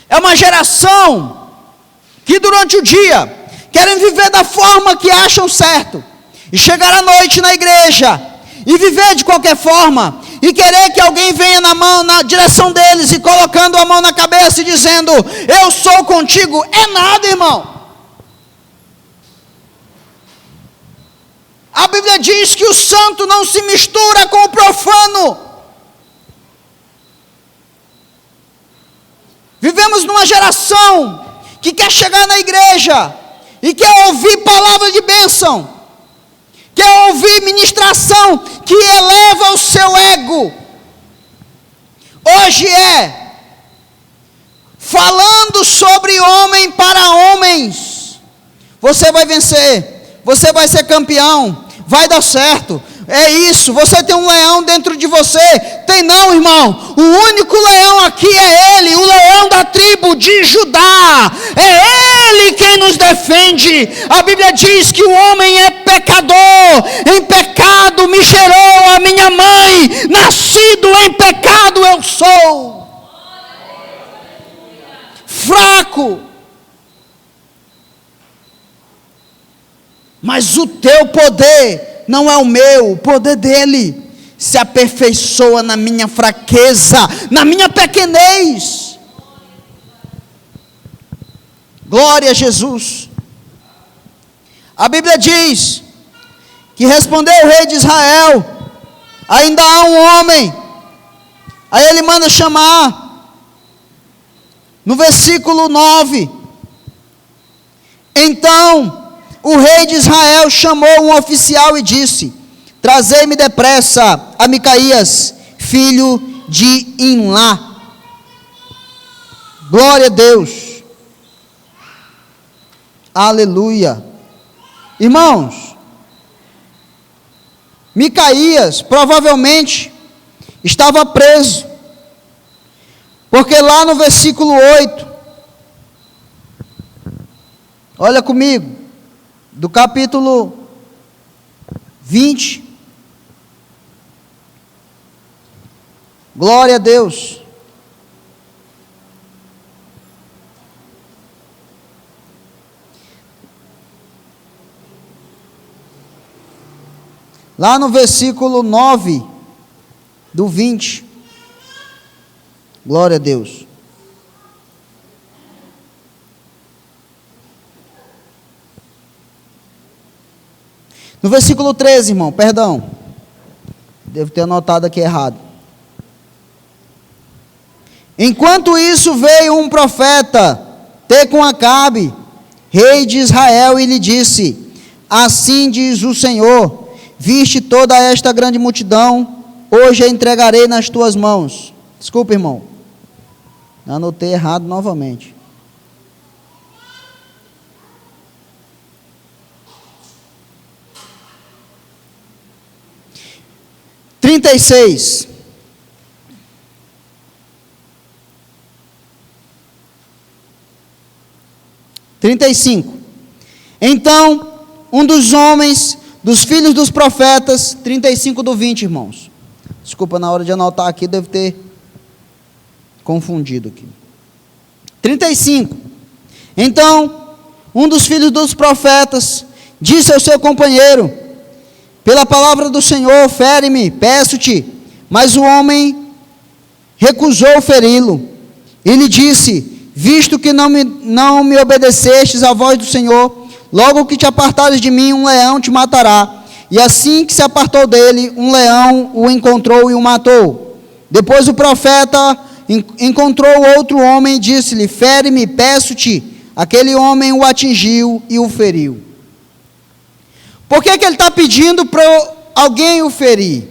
É uma geração que durante o dia querem viver da forma que acham certo, e chegar à noite na igreja e viver de qualquer forma, e querer que alguém venha na direção deles e colocando a mão na cabeça e dizendo: eu sou contigo. É nada, irmão. A Bíblia diz que o santo não se mistura com o profano. Vivemos numa geração que quer chegar na igreja e quer ouvir palavra de bênção, quer ouvir ministração que eleva o seu ego. Hoje é falando sobre homem para homens. Você vai vencer, você vai ser campeão, vai dar certo. É isso, você tem um leão dentro de você. Tem não, irmão. O único leão aqui é Ele, o leão da tribo de Judá. É Ele quem nos defende. A Bíblia diz que o homem é pecador. Em pecado me gerou a minha mãe. Nascido em pecado eu sou. Fraco. Mas o teu poder não é o meu, o poder dele se aperfeiçoa na minha fraqueza, na minha pequenez. Glória a Jesus. A Bíblia diz que respondeu o rei de Israel: ainda há um homem. Aí ele manda chamar, no versículo 9. Então o rei de Israel chamou um oficial e disse: trazei-me depressa a Micaías, filho de Imlá. Glória a Deus. Aleluia. Irmãos, Micaías provavelmente estava preso, porque lá no versículo 8, olha comigo, do capítulo 20, glória a Deus. Lá no versículo 9 do 20, glória a Deus. No versículo 13, irmão, perdão, devo ter anotado aqui errado. Enquanto isso veio um profeta ter com Acabe, rei de Israel, e lhe disse: assim diz o Senhor, viste toda esta grande multidão, hoje a entregarei nas tuas mãos. Desculpa, irmão, anotei errado novamente. Trinta e 35. Então, um dos homens, dos filhos dos profetas, 35 do 20, irmãos. Desculpa, na hora de anotar aqui, devo ter confundido aqui. 35. Então, um dos filhos dos profetas disse ao seu companheiro: pela palavra do Senhor, fere-me, peço-te. Mas o homem recusou feri-lo. E lhe disse: visto que não me obedecestes à voz do Senhor, logo que te apartares de mim, um leão te matará. E assim que se apartou dele, um leão o encontrou e o matou. Depois o profeta encontrou outro homem e disse-lhe: fere-me, peço-te. Aquele homem o atingiu e o feriu. Por que ele está pedindo para alguém o ferir?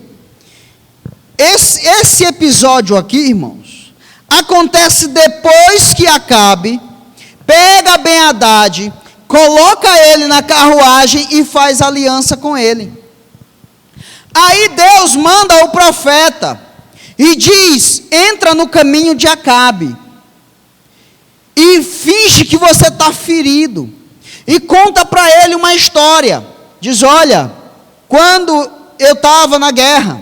esse episódio aqui, irmãos, acontece depois que Acabe pega Ben-Hadad, coloca ele na carruagem e faz aliança com ele. Aí Deus manda o profeta e diz: entra no caminho de Acabe e finge que você está ferido, e conta para ele uma história. Diz: olha, quando eu estava na guerra,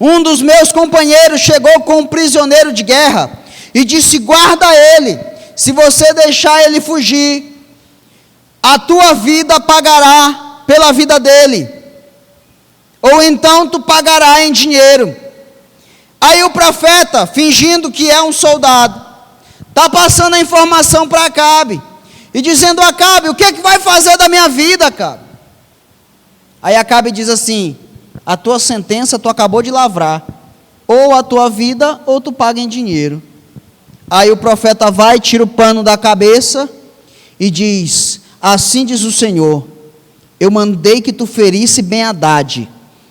um dos meus companheiros chegou com um prisioneiro de guerra e disse: guarda ele, se você deixar ele fugir, a tua vida pagará pela vida dele, ou então tu pagará em dinheiro. Aí o profeta, fingindo que é um soldado, está passando a informação para Acabe, e dizendo: Acabe, o que é que vai fazer da minha vida, Acabe? Aí Acabe diz assim: a tua sentença tu acabou de lavrar, ou a tua vida, ou tu paga em dinheiro. Aí o profeta vai, tira o pano da cabeça e diz: assim diz o Senhor, eu mandei que tu ferisse Ben-Hadad,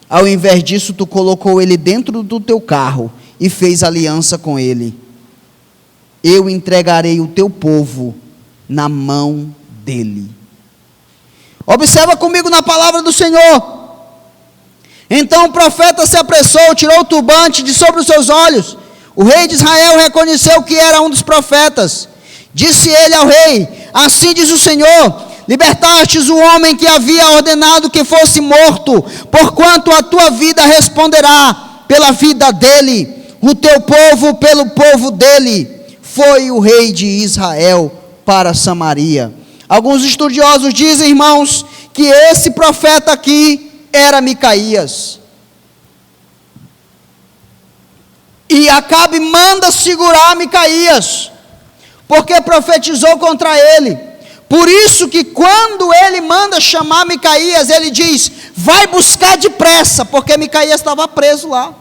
ao invés disso tu colocou ele dentro do teu carro e fez aliança com ele. Eu entregarei o teu povo na mão dele. Observa comigo na palavra do Senhor. Então o profeta se apressou, tirou o turbante de sobre os seus olhos. O rei de Israel reconheceu que era um dos profetas. Disse ele ao rei: assim diz o Senhor, libertastes o homem que havia ordenado que fosse morto, porquanto a tua vida responderá pela vida dele, o teu povo pelo povo dele. Foi o rei de Israel para Samaria. Alguns estudiosos dizem, irmãos, que esse profeta aqui era Micaías. E Acabe manda segurar Micaías, porque profetizou contra ele. Por isso que quando ele manda chamar Micaías, ele diz: vai buscar depressa, porque Micaías estava preso lá.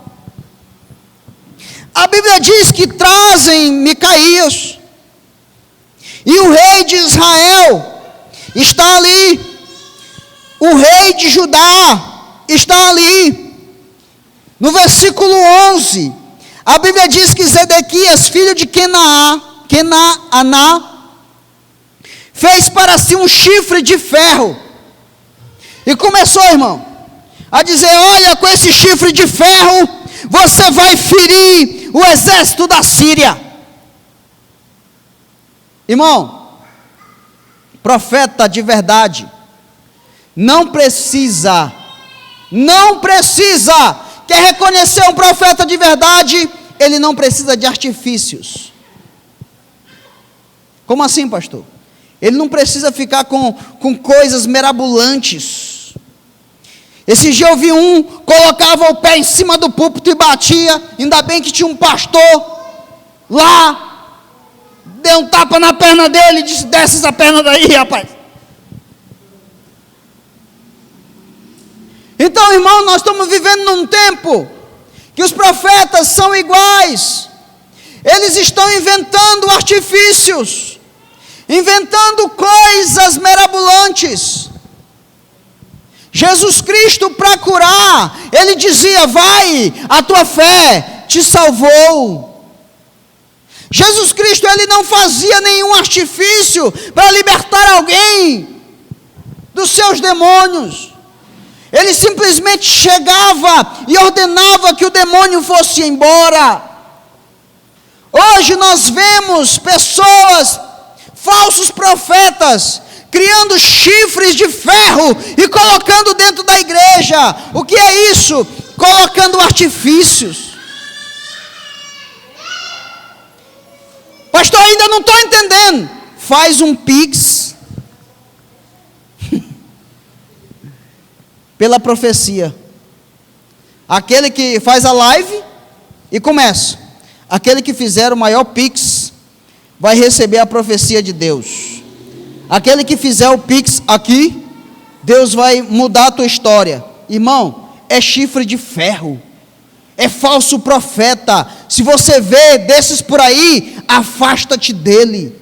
A Bíblia diz que trazem Micaías, e o rei de Israel está ali, o rei de Judá está ali. No versículo 11, a Bíblia diz que Zedequias, filho de Kenaná, fez para si um chifre de ferro, e começou, irmão, a dizer: olha, com esse chifre de ferro, você vai ferir o exército da Síria. Irmão, profeta de verdade, não precisa, quer reconhecer um profeta de verdade, ele não precisa de artifícios. Como assim, pastor? Ele não precisa ficar com coisas mirabolantes. Esse dia eu vi um, colocava o pé em cima do púlpito e batia. Ainda bem que tinha um pastor lá, deu um tapa na perna dele e disse: desce essa perna daí, rapaz. Então, irmão, nós estamos vivendo num tempo que os profetas são iguais. Eles estão inventando artifícios, inventando coisas mirabolantes. Jesus Cristo, para curar, ele dizia: vai, a tua fé te salvou. Jesus Cristo, ele não fazia nenhum artifício para libertar alguém dos seus demônios. Ele simplesmente chegava e ordenava que o demônio fosse embora. Hoje nós vemos pessoas, falsos profetas, criando chifres de ferro e colocando dentro da igreja. O que é isso? Colocando artifícios. Pastor, ainda não estou entendendo. Faz um Pix pela profecia. Aquele que faz a live e começa. Aquele que fizer o maior Pix vai receber a profecia de Deus. Aquele que fizer o Pix aqui, Deus vai mudar a tua história. Irmão, é chifre de ferro, é falso profeta. Se você vê desses por aí, afasta-te dele.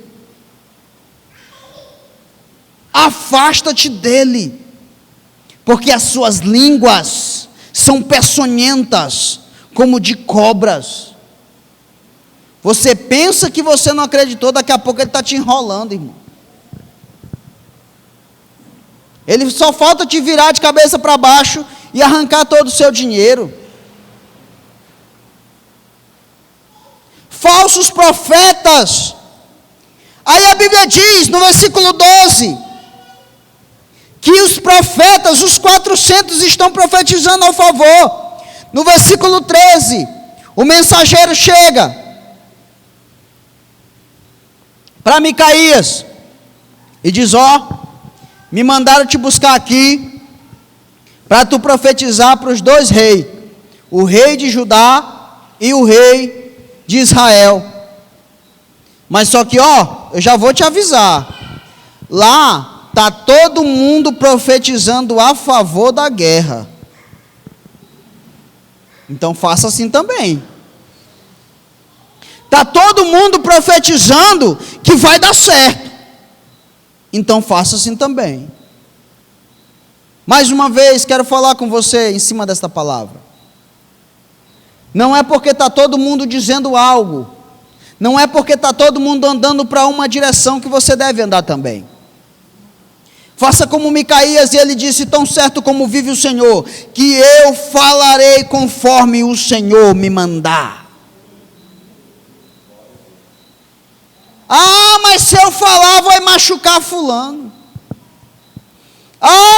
Afasta-te dele, porque as suas línguas são peçonhentas, como de cobras. Você pensa que você não acreditou, daqui a pouco ele está te enrolando, irmão. Ele só falta te virar de cabeça para baixo e arrancar todo o seu dinheiro. Falsos profetas. Aí a Bíblia diz, no versículo 12, que os profetas, os 400, estão profetizando ao favor. No versículo 13, o mensageiro chega para Micaías e diz: me mandaram te buscar aqui para tu profetizar para os dois reis, o rei de Judá e o rei de Israel. Mas só que, eu já vou te avisar, lá está todo mundo profetizando a favor da guerra. Então faça assim também. Está todo mundo profetizando que vai dar certo. Então faça assim também. Mais uma vez, quero falar com você em cima desta palavra. Não é porque está todo mundo dizendo algo, não é porque está todo mundo andando para uma direção que você deve andar também. Faça como Micaías, e ele disse: tão certo como vive o Senhor, que eu falarei conforme o Senhor me mandar. Mas se eu falar vai machucar fulano.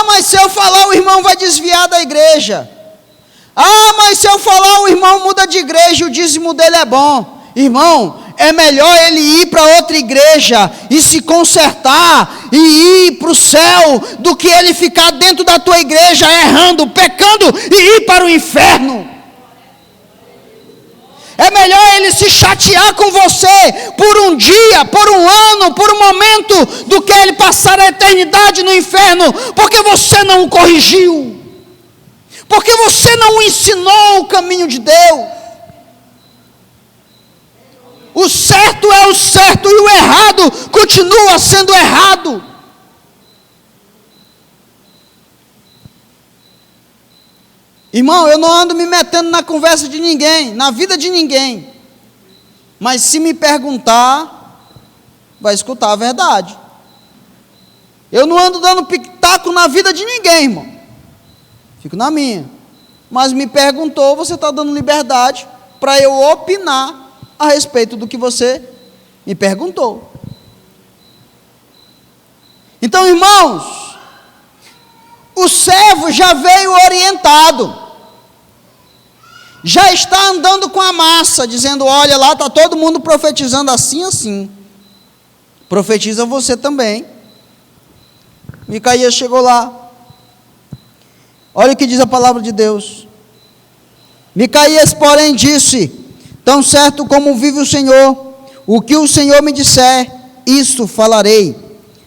Mas se eu falar o irmão vai desviar da igreja. Mas se eu falar o irmão muda de igreja, o dízimo dele é bom. Irmão, é melhor ele ir para outra igreja e se consertar e ir para o céu, do que ele ficar dentro da tua igreja errando, pecando e ir para o inferno. É melhor ele se chatear com você por um dia, por um ano, por um momento, do que ele passar a eternidade no inferno, porque você não o corrigiu, porque você não o ensinou o caminho de Deus. O certo é o certo e o errado continua sendo errado. Irmão, eu não ando me metendo na conversa de ninguém, na vida de ninguém. Mas se me perguntar, vai escutar a verdade. Eu não ando dando pitaco na vida de ninguém, irmão. Fico na minha. Mas me perguntou, você está dando liberdade para eu opinar a respeito do que você me perguntou. Então, irmãos, o servo já veio orientado, já está andando com a massa, dizendo: olha, lá está todo mundo profetizando assim, assim. Profetiza você também. Micaías chegou lá. Olha o que diz a palavra de Deus. Micaías, porém, disse: tão certo como vive o Senhor, o que o Senhor me disser, isso falarei.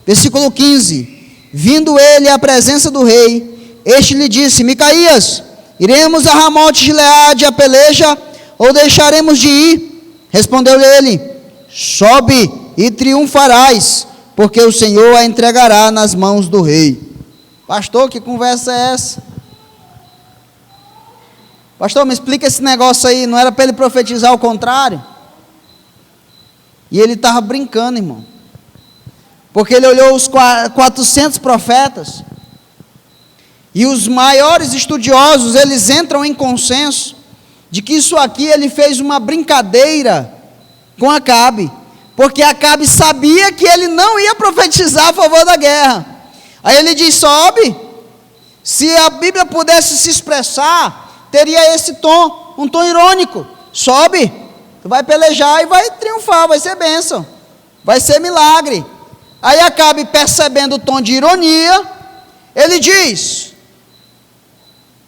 Versículo 15. Vindo ele à presença do rei, este lhe disse: Micaías, iremos a Ramote Gileade a peleja, ou deixaremos de ir? Respondeu-lhe ele: sobe e triunfarás, porque o Senhor a entregará nas mãos do rei. Pastor, que conversa é essa? Pastor, me explica esse negócio aí, não era para ele profetizar o contrário? E ele estava brincando, irmão. Porque ele olhou os 400 profetas, e os maiores estudiosos, eles entram em consenso, de que isso aqui ele fez uma brincadeira com Acabe, porque Acabe sabia que ele não ia profetizar a favor da guerra. Aí ele diz: sobe. Se a Bíblia pudesse se expressar, teria esse tom, um tom irônico: sobe, tu vai pelejar e vai triunfar, vai ser bênção, vai ser milagre. Aí Acabe, percebendo o tom de ironia, ele diz: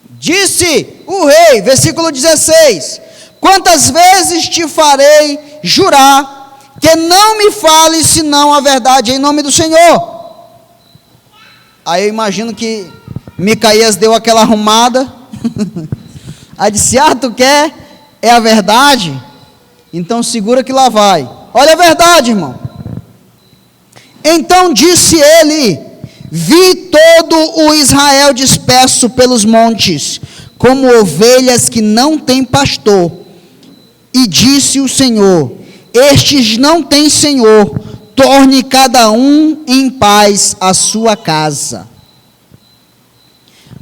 disse o rei, versículo 16: quantas vezes te farei jurar que não me fales senão a verdade em nome do Senhor? Aí eu imagino que Micaías deu aquela arrumada. Aí disse: tu quer? É a verdade? Então segura que lá vai. Olha a verdade, irmão. Então disse ele: vi todo o Israel disperso pelos montes, como ovelhas que não têm pastor. E disse o Senhor: estes não têm senhor, torne cada um em paz a sua casa.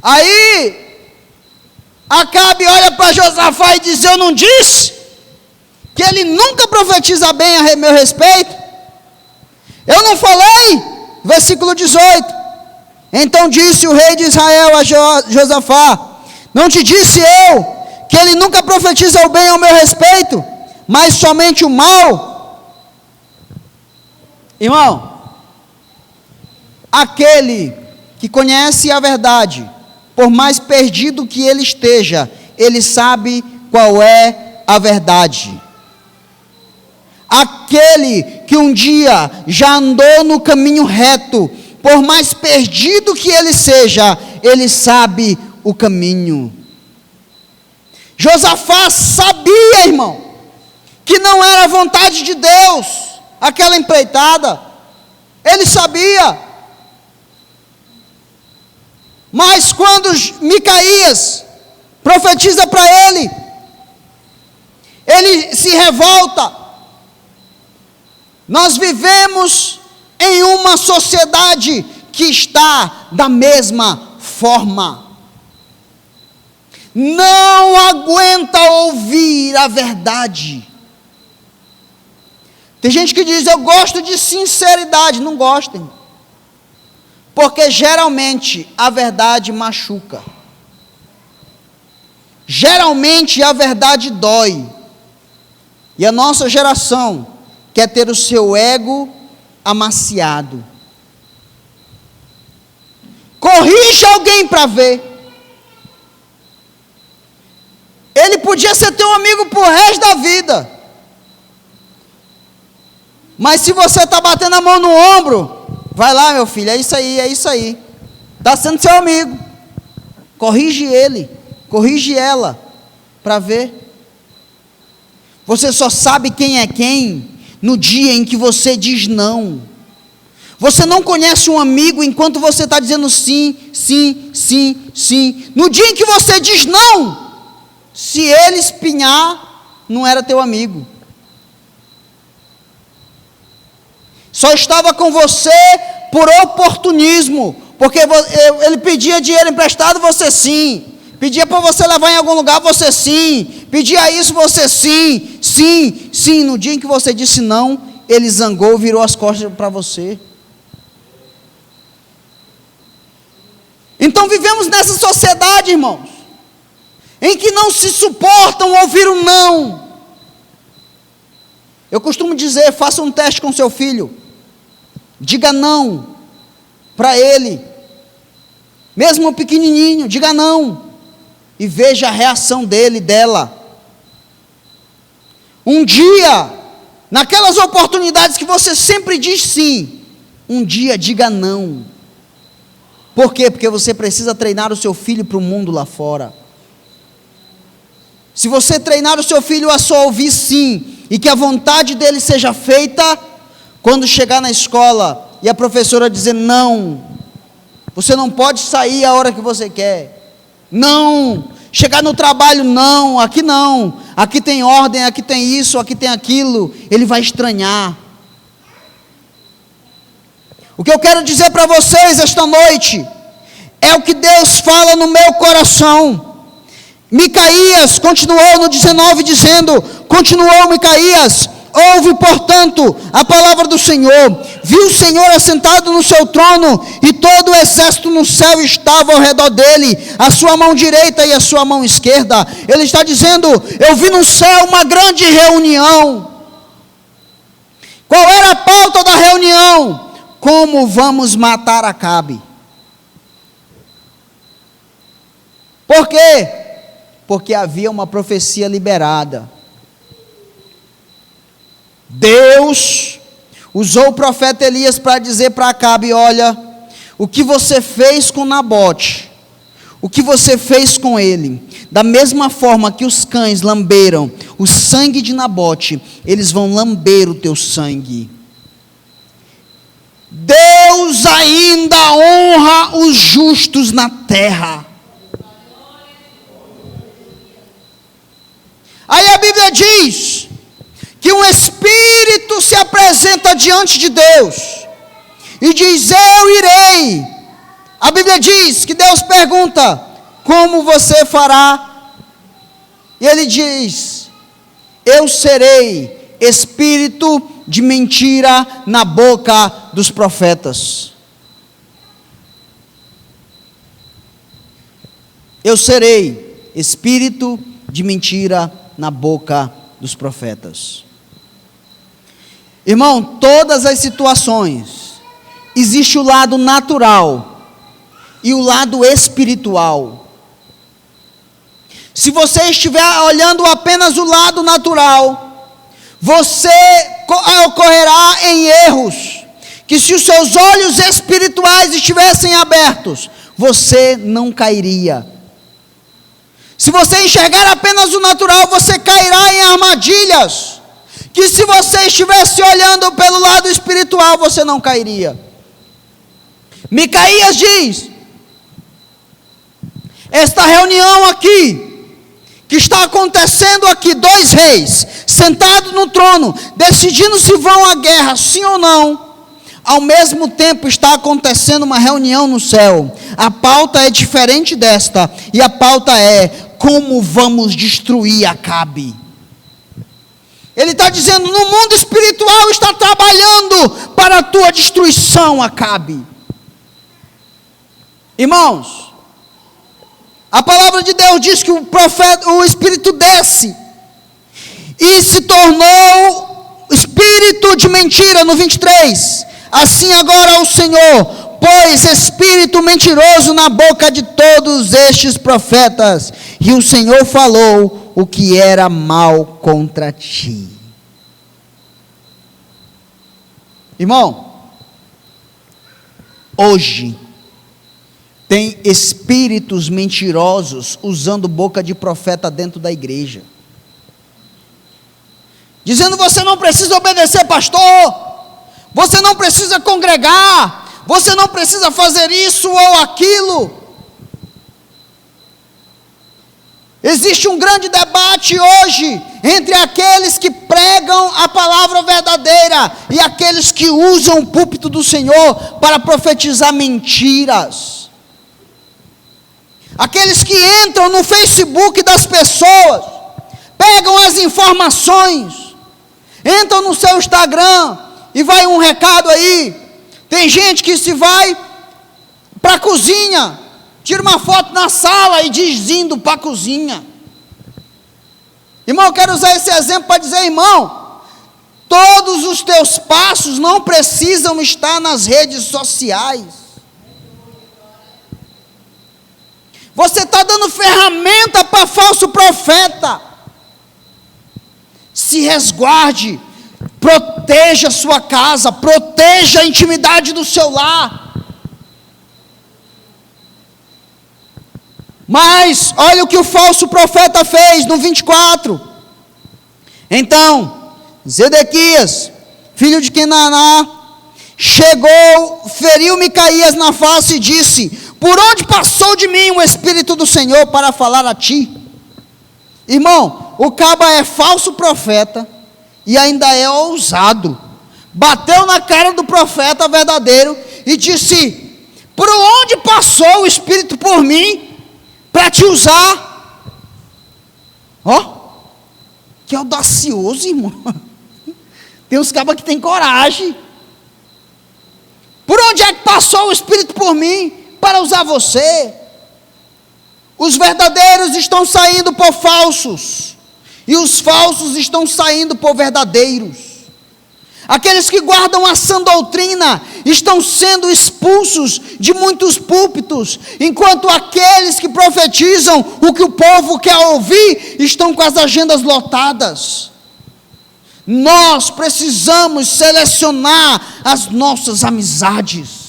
Aí, Acabe olha para Josafá e diz: eu não disse que ele nunca profetiza bem a meu respeito? Eu não falei? Versículo 18. Então disse o rei de Israel a Josafá: não te disse eu que ele nunca profetiza o bem ao meu respeito, mas somente o mal? Irmão, aquele que conhece a verdade, por mais perdido que ele esteja, ele sabe qual é a verdade. Aquele que um dia já andou no caminho reto, por mais perdido que ele seja, ele sabe o caminho. Josafá sabia, irmão, que não era a vontade de Deus aquela empreitada. Ele sabia. Mas quando Micaías profetiza para ele, ele se revolta. Nós vivemos em uma sociedade que está da mesma forma. Não aguenta ouvir a verdade. Tem gente que diz: eu gosto de sinceridade. Não gostem, porque geralmente a verdade machuca. Geralmente a verdade dói. E a nossa geração quer ter o seu ego amaciado. Corrige alguém para ver. Ele podia ser teu amigo por resto da vida. Mas se você está batendo a mão no ombro, vai lá, meu filho, é isso aí, é isso aí. Está sendo seu amigo. Corrige ele, corrige ela, para ver. Você só sabe quem é quem no dia em que você diz não. Você não conhece um amigo enquanto você está dizendo sim, sim, sim, sim. No dia em que você diz não, se ele espinhar, não era teu amigo. Só estava com você por oportunismo, porque ele pedia dinheiro emprestado, você sim. Pedia para você levar em algum lugar, você sim. Pedia isso, você sim, sim, sim. No dia em que você disse não, ele zangou, virou as costas para você. Então vivemos nessa sociedade, irmãos, em que não se suportam ouvir um não. Eu costumo dizer: faça um teste com seu filho. Diga não para ele, mesmo pequenininho, diga não, e veja a reação dele, dela. Um dia, naquelas oportunidades que você sempre diz sim, um dia diga não. Por quê? Porque você precisa treinar o seu filho para o mundo lá fora. Se você treinar o seu filho a só ouvir sim, e que a vontade dele seja feita, quando chegar na escola e a professora dizer não, você não pode sair a hora que você quer, não, chegar no trabalho, não, aqui tem ordem, aqui tem isso, aqui tem aquilo, ele vai estranhar. O que eu quero dizer para vocês esta noite, é o que Deus fala no meu coração. Micaías continuou no 19 dizendo, continuou Micaías: ouve, portanto, a palavra do Senhor. Viu o Senhor assentado no seu trono, e todo o exército no céu estava ao redor dele, a sua mão direita e a sua mão esquerda. Ele está dizendo: eu vi no céu uma grande reunião. Qual era a pauta da reunião? Como vamos matar Acabe? Por quê? Porque havia uma profecia liberada. Deus usou o profeta Elias para dizer para Acabe: olha, o que você fez com Nabote, o que você fez com ele, da mesma forma que os cães lamberam o sangue de Nabote, eles vão lamber o teu sangue. Deus ainda honra os justos na terra. Bíblia diz que um espírito se apresenta diante de Deus e diz: eu irei. A Bíblia diz que Deus pergunta: como você fará? E ele diz: eu serei espírito de mentira na boca dos profetas. Eu serei espírito de mentira na boca dos profetas. Irmão, todas as situações, existe o lado natural e o lado espiritual. Se você estiver olhando apenas o lado natural, você ocorrerá em erros, que se os seus olhos espirituais estivessem abertos, você não cairia. Se você enxergar apenas o natural, você cairá em armadilhas, que se você estivesse olhando pelo lado espiritual, você não cairia. Micaías diz: esta reunião aqui, que está acontecendo aqui, 2 reis, sentados no trono, decidindo se vão à guerra, sim ou não, ao mesmo tempo está acontecendo uma reunião no céu. A pauta é diferente desta, e a pauta é: como vamos destruir Acabe? Ele está dizendo: no mundo espiritual está trabalhando para a tua destruição, Acabe. Irmãos, a palavra de Deus diz que o Espírito desce e se tornou espírito de mentira, no 23. Assim agora o Senhor pôs espírito mentiroso na boca de todos estes profetas, e o Senhor falou o que era mal contra ti. Irmão, hoje tem espíritos mentirosos usando boca de profeta dentro da igreja, dizendo: você não precisa obedecer, pastor, você não precisa congregar, você não precisa fazer isso ou aquilo. Existe um grande debate hoje entre aqueles que pregam a palavra verdadeira e aqueles que usam o púlpito do Senhor para profetizar mentiras. Aqueles que entram no Facebook das pessoas, pegam as informações, entram no seu Instagram e vai um recado aí. Tem gente que se vai para a cozinha, tira uma foto na sala e diz indo para a cozinha. Irmão, eu quero usar esse exemplo para dizer: irmão, todos os teus passos não precisam estar nas redes sociais. Você está dando ferramenta para falso profeta. Se resguarde, proteja a sua casa, proteja a intimidade do seu lar. Mas, olha o que o falso profeta fez no 24. Então, Zedequias, filho de Kenaná, chegou, feriu Micaías na face e disse: por onde passou de mim o Espírito do Senhor para falar a ti? Irmão, o caba é falso profeta e ainda é ousado. Bateu na cara do profeta verdadeiro e disse: por onde passou o Espírito por mim para te usar? Ó, que audacioso, irmão. Tem uns cabas que tem coragem. Por onde é que passou o Espírito por mim para usar você? Os verdadeiros estão saindo por falsos, e os falsos estão saindo por verdadeiros. Aqueles que guardam a sã doutrina estão sendo expulsos de muitos púlpitos, enquanto aqueles que profetizam o que o povo quer ouvir estão com as agendas lotadas. Nós precisamos selecionar as nossas amizades.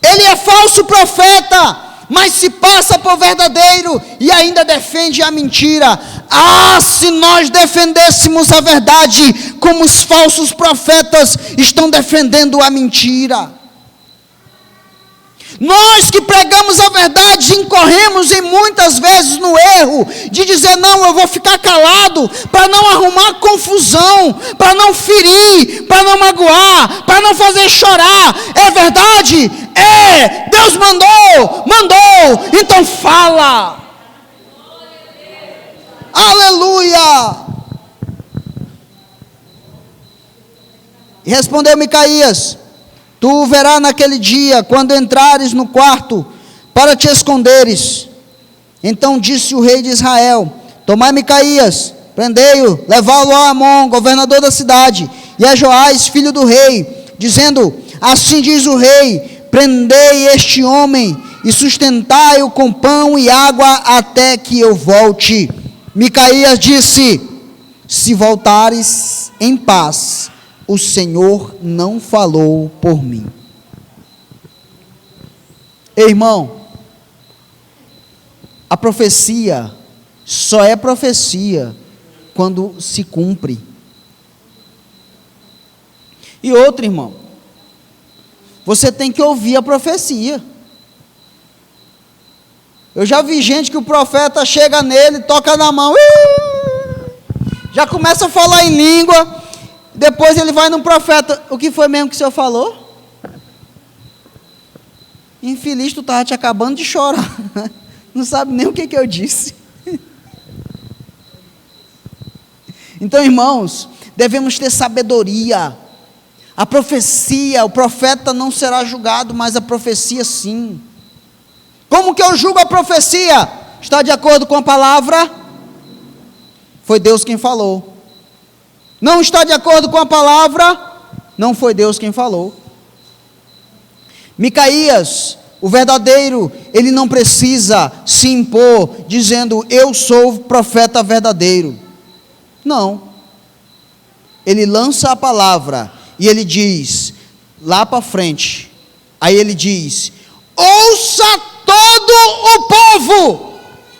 Ele é falso profeta, mas se passa por verdadeiro e ainda defende a mentira. Ah, se nós defendêssemos a verdade como os falsos profetas estão defendendo a mentira. Nós que pregamos a verdade, incorremos em muitas vezes no erro de dizer: não, eu vou ficar calado para não arrumar confusão, para não ferir, para não magoar, para não fazer chorar. É verdade? É! Deus mandou, então fala. Aleluia! E respondeu Micaías: tu verás naquele dia, quando entrares no quarto, para te esconderes. Então disse o rei de Israel: tomai Micaías, prendei-o, levá-lo a Amon, governador da cidade, e a Joás, filho do rei, dizendo: assim diz o rei, prendei este homem, e sustentai-o com pão e água, até que eu volte. Micaías disse: se voltares em paz, o Senhor não falou por mim. Irmão, a profecia só é profecia quando se cumpre. E outro, irmão, você tem que ouvir a profecia. Eu já vi gente que o profeta chega nele, toca na mão, já começa a falar em língua. Depois ele vai no profeta: o que foi mesmo que o senhor falou? Infeliz, tu estava te acabando de chorar. Não sabe nem o que eu disse. Então, irmãos, devemos ter sabedoria. A profecia, o profeta não será julgado, mas a profecia sim. Como que eu julgo a profecia? Está de acordo com a palavra? Foi Deus quem falou. Não está de acordo com a palavra? Não foi Deus quem falou. Micaías, o verdadeiro, ele não precisa se impor dizendo: eu sou o profeta verdadeiro. Não. Ele lança a palavra e ele diz, lá para frente, aí ele diz: ouça todo o povo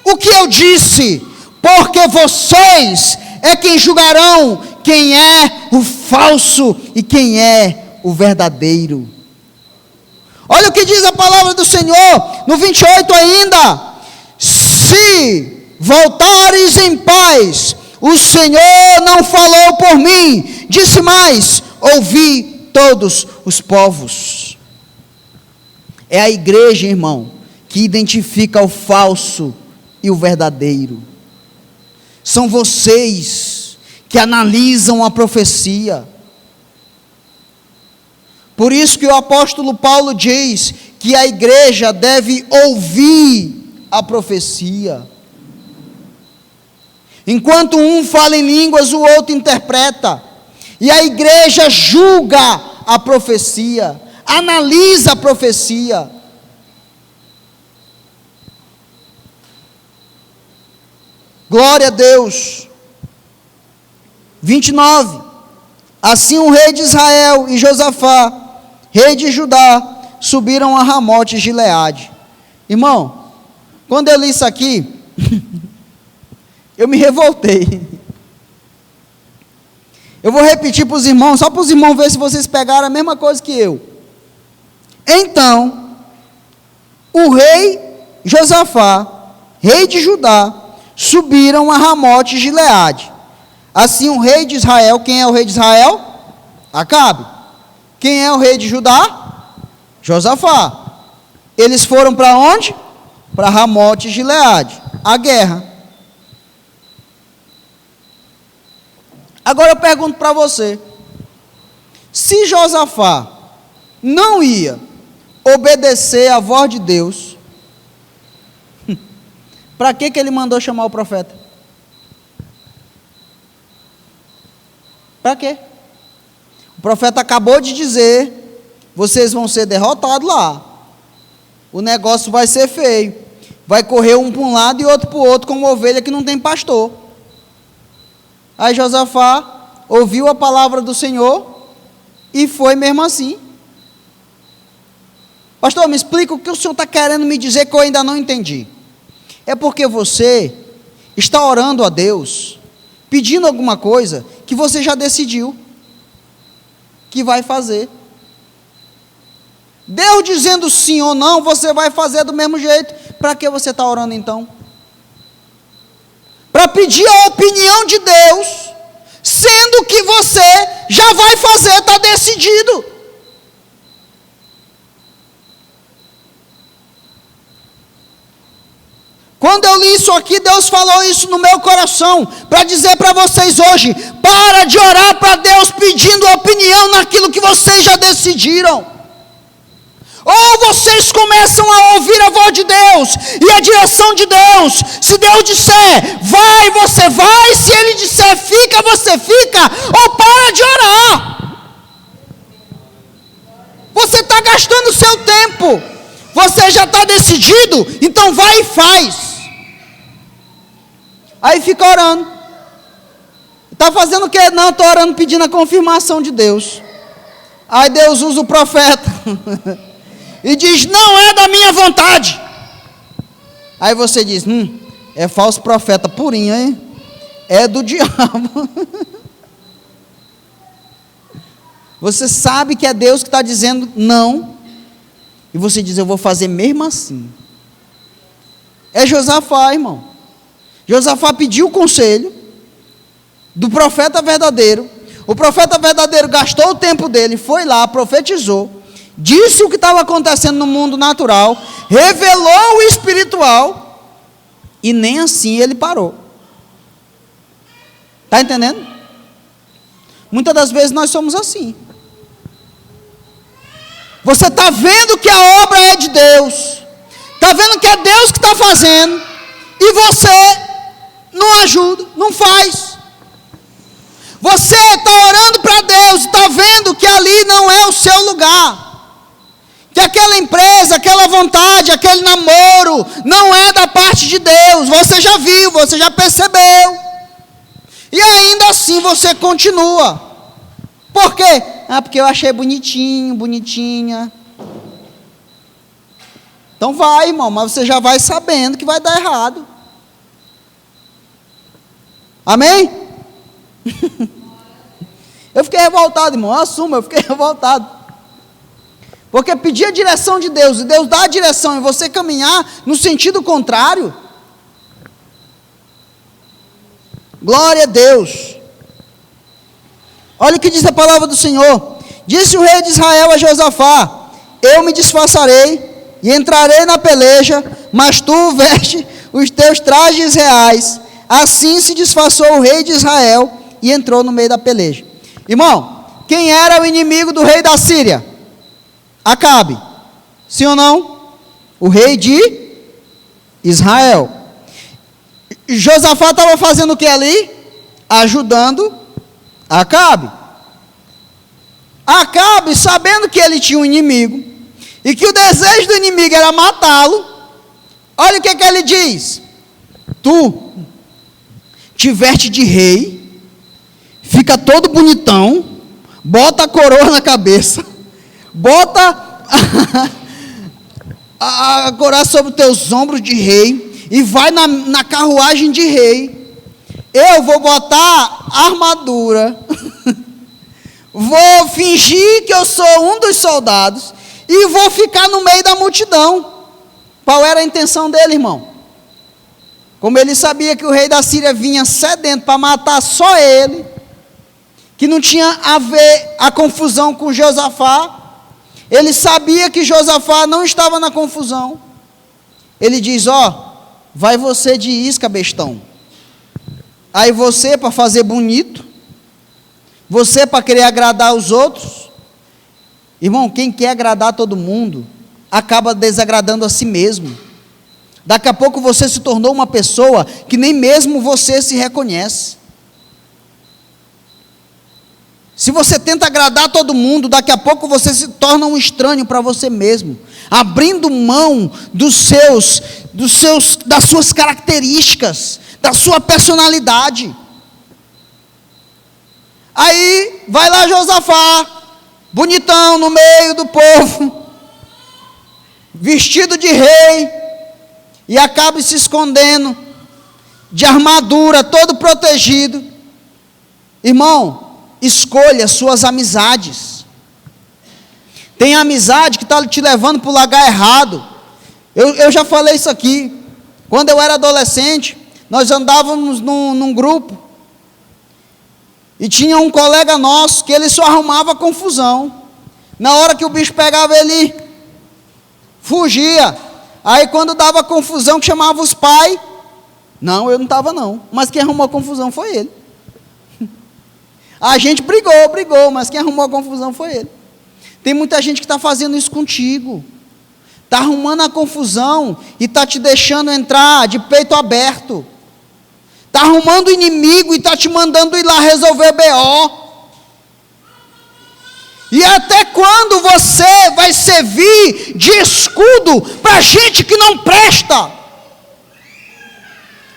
o que eu disse, porque vocês é quem julgarão quem é o falso e quem é o verdadeiro. Olha o que diz a palavra do Senhor, no 28 ainda: se voltares em paz, o Senhor não falou por mim. Disse mais: ouvi todos os povos. É a igreja, irmão, que identifica o falso e o verdadeiro. São vocês que analisam a profecia. Por isso que o apóstolo Paulo diz que a igreja deve ouvir a profecia. Enquanto um fala em línguas, o outro interpreta. E a igreja julga a profecia, analisa a profecia. Glória a Deus. 29. Assim o rei de Israel e Josafá, rei de Judá, subiram a Ramote de Gileade. Irmão, quando eu li isso aqui, eu me revoltei. Eu vou repetir para os irmãos, só para os irmãos verem se vocês pegaram a mesma coisa que eu. Então, o rei Josafá, rei de Judá, subiram a Ramote de Gileade. Assim o rei de Israel, quem é o rei de Israel? Acabe. Quem é o rei de Judá? Josafá. Eles foram para onde? Para Ramote de Gileade, a guerra. Agora eu pergunto para você: se Josafá não ia obedecer à voz de Deus, para que ele mandou chamar o profeta? Para quê? O profeta acabou de dizer: vocês vão ser derrotados lá, o negócio vai ser feio, vai correr um para um lado e outro para o outro, como ovelha que não tem pastor. Aí Josafá ouviu a palavra do Senhor e foi mesmo assim. Pastor, me explica o que o senhor está querendo me dizer que eu ainda não entendi. É porque você está orando a Deus, pedindo alguma coisa que você já decidiu que vai fazer. Deus dizendo sim ou não, você vai fazer do mesmo jeito. Para que você está orando então? Para pedir a opinião de Deus, sendo que você já vai fazer, está decidido. Quando eu li isso aqui, Deus falou isso no meu coração, para dizer para vocês hoje: para de orar para Deus pedindo opinião naquilo que vocês já decidiram. Ou vocês começam a ouvir a voz de Deus e a direção de Deus. Se Deus disser vai, você vai. Se Ele disser fica, você fica. Ou para de orar. Você está gastando o seu tempo. Você já está decidido, então vai e faz. Aí fica orando. Está fazendo o quê? Não, estou orando pedindo a confirmação de Deus. Aí Deus usa o profeta e diz: não é da minha vontade. Aí você diz: é falso profeta purinho, hein? É do diabo. Você sabe que é Deus que está dizendo não, e você diz: eu vou fazer mesmo assim. É Josafá, irmão. Josafá pediu o conselho do profeta verdadeiro. O profeta verdadeiro gastou o tempo dele, foi lá, profetizou, disse o que estava acontecendo no mundo natural, revelou o espiritual, e nem assim ele parou. Está entendendo? Muitas das vezes nós somos assim. Você está vendo que a obra é de Deus, está vendo que é Deus que está fazendo, e você não ajuda, não faz. Você está orando para Deus, está vendo que ali não é o seu lugar, que aquela empresa, aquela vontade, aquele namoro não é da parte de Deus. Você já viu, você já percebeu, e ainda assim você continua. Por quê? Porque eu achei bonitinho, bonitinha. Então vai, irmão, mas você já vai sabendo que vai dar errado. Amém? Eu fiquei revoltado, irmão, eu assumo, eu fiquei revoltado. Porque pedir a direção de Deus, e Deus dá a direção, e você caminhar no sentido contrário. Glória a Deus. Olha o que diz a palavra do Senhor. Disse o rei de Israel a Josafá: eu me disfarçarei e entrarei na peleja, mas tu veste os teus trajes reais. Assim se disfarçou o rei de Israel e entrou no meio da peleja. Irmão, quem era o inimigo do rei da Síria? Acabe. Sim ou não? O rei de Israel. Josafá estava fazendo o que ali? Ajudando Acabe. Acabe, sabendo que ele tinha um inimigo, e que o desejo do inimigo era matá-lo, olha o que ele diz: tu te veste de rei, fica todo bonitão, bota a coroa na cabeça, bota a coroa sobre os teus ombros de rei, e vai na carruagem de rei. Eu vou botar armadura, vou fingir que eu sou um dos soldados, e vou ficar no meio da multidão. Qual era a intenção dele, irmão? Como ele sabia que o rei da Síria vinha sedento para matar só ele, que não tinha a ver a confusão com Josafá, ele sabia que Josafá não estava na confusão. Ele diz: vai você de isca, bestão. Aí você, para fazer bonito, você para querer agradar os outros. Irmão, quem quer agradar todo mundo, acaba desagradando a si mesmo. Daqui a pouco você se tornou uma pessoa que nem mesmo você se reconhece. Se você tenta agradar todo mundo, daqui a pouco você se torna um estranho para você mesmo, abrindo mão das suas características, da sua personalidade. Aí vai lá Josafá, bonitão no meio do povo, vestido de rei, e acaba se escondendo, de armadura, todo protegido. Irmão, escolha suas amizades. Tem amizade que está te levando para o lugar errado. Eu já falei isso aqui. Quando eu era adolescente, nós andávamos num grupo. E tinha um colega nosso que ele só arrumava confusão. Na hora que o bicho pegava, ele fugia. Aí quando dava confusão, que chamava os pais. Não, eu não estava não. Mas quem arrumou a confusão foi ele. A gente brigou, mas quem arrumou a confusão foi ele. Tem muita gente que está fazendo isso contigo. Está arrumando a confusão e está te deixando entrar de peito aberto. Está arrumando o inimigo e está te mandando ir lá resolver BO. E até quando você vai servir de escudo para gente que não presta?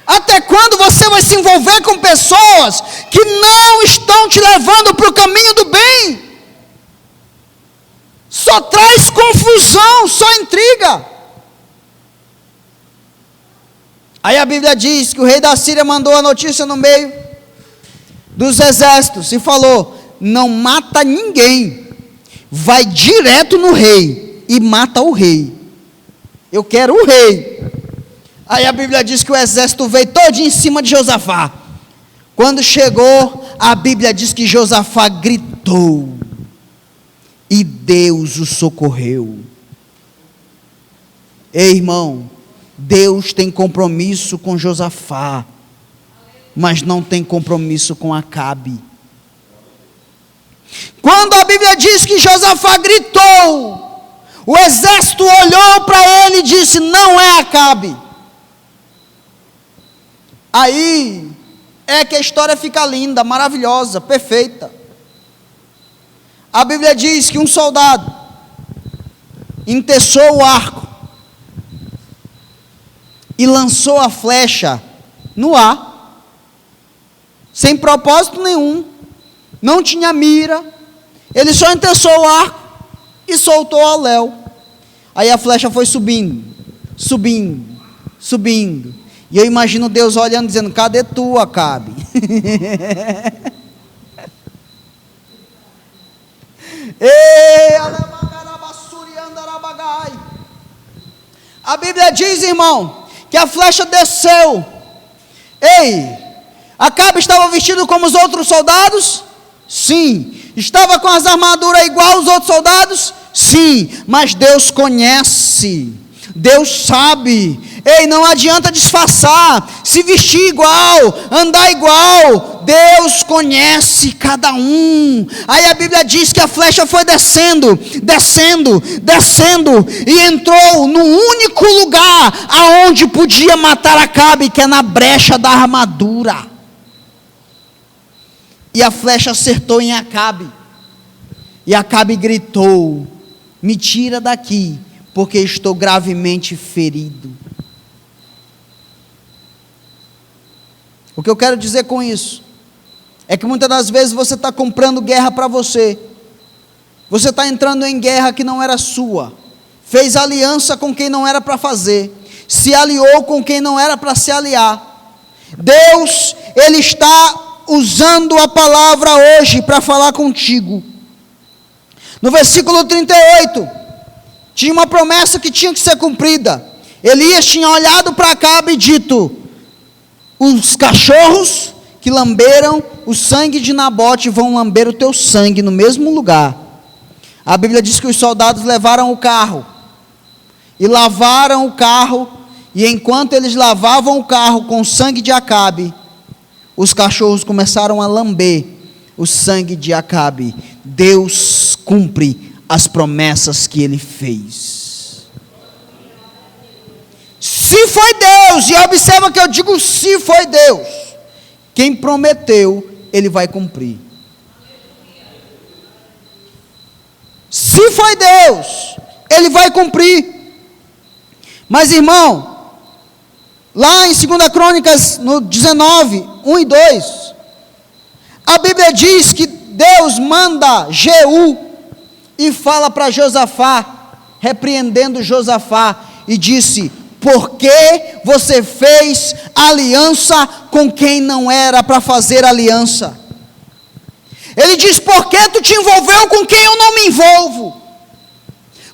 Até quando você vai se envolver com pessoas que não estão te levando para o caminho do bem? Só traz confusão, só intriga. Aí a Bíblia diz que o rei da Síria mandou a notícia no meio dos exércitos e falou: não mata ninguém, vai direto no rei e mata o rei. Eu quero o rei. Aí a Bíblia diz que o exército veio todo em cima de Josafá. Quando chegou, a Bíblia diz que Josafá gritou e Deus o socorreu. Ei, irmão, Deus tem compromisso com Josafá, mas não tem compromisso com Acabe. Quando a Bíblia diz que Josafá gritou, o exército olhou para ele e disse: não é Acabe. Aí é que a história fica linda, maravilhosa, perfeita. A Bíblia diz que um soldado enteçou o arco e lançou a flecha no ar, sem propósito nenhum, não tinha mira, ele só enteçou o arco e soltou ao léu. Aí a flecha foi subindo, subindo, subindo, e eu imagino Deus olhando, dizendo: cadê tu, Acabe? A Bíblia diz, irmão, que a flecha desceu. Ei, Acabe estava vestido como os outros soldados? Sim. Estava com as armaduras igual aos outros soldados? Sim. Mas Deus conhece, Deus sabe. Ei, não adianta disfarçar, se vestir igual, andar igual. Deus conhece cada um. Aí a Bíblia diz que a flecha foi descendo, descendo, descendo, e entrou no único lugar aonde podia matar Acabe, que é na brecha da armadura. E a flecha acertou em Acabe. E Acabe gritou: me tira daqui, porque estou gravemente ferido. O que eu quero dizer com isso é que muitas das vezes você está comprando guerra para você. Você está entrando em guerra que não era sua. Fez aliança com quem não era para fazer. Se aliou com quem não era para se aliar. Deus, Ele está usando a palavra hoje para falar contigo. No versículo 38, tinha uma promessa que tinha que ser cumprida. Elias tinha olhado para Acabe e dito: os cachorros que lamberam o sangue de Nabote vão lamber o teu sangue no mesmo lugar. A Bíblia diz que os soldados levaram o carro e lavaram o carro, e enquanto eles lavavam o carro com o sangue de Acabe, os cachorros começaram a lamber o sangue de Acabe. Deus cumpre as promessas que Ele fez. Se foi Deus, e observa que eu digo se foi Deus, quem prometeu, Ele vai cumprir. Se foi Deus, Ele vai cumprir. Mas irmão, lá em 2 Crônicas, no 19, 1 e 2, a Bíblia diz que Deus manda Jeú e fala para Josafá, repreendendo Josafá, e disse: por que você fez aliança com quem não era para fazer aliança? Ele diz: por que tu te envolveu com quem eu não me envolvo?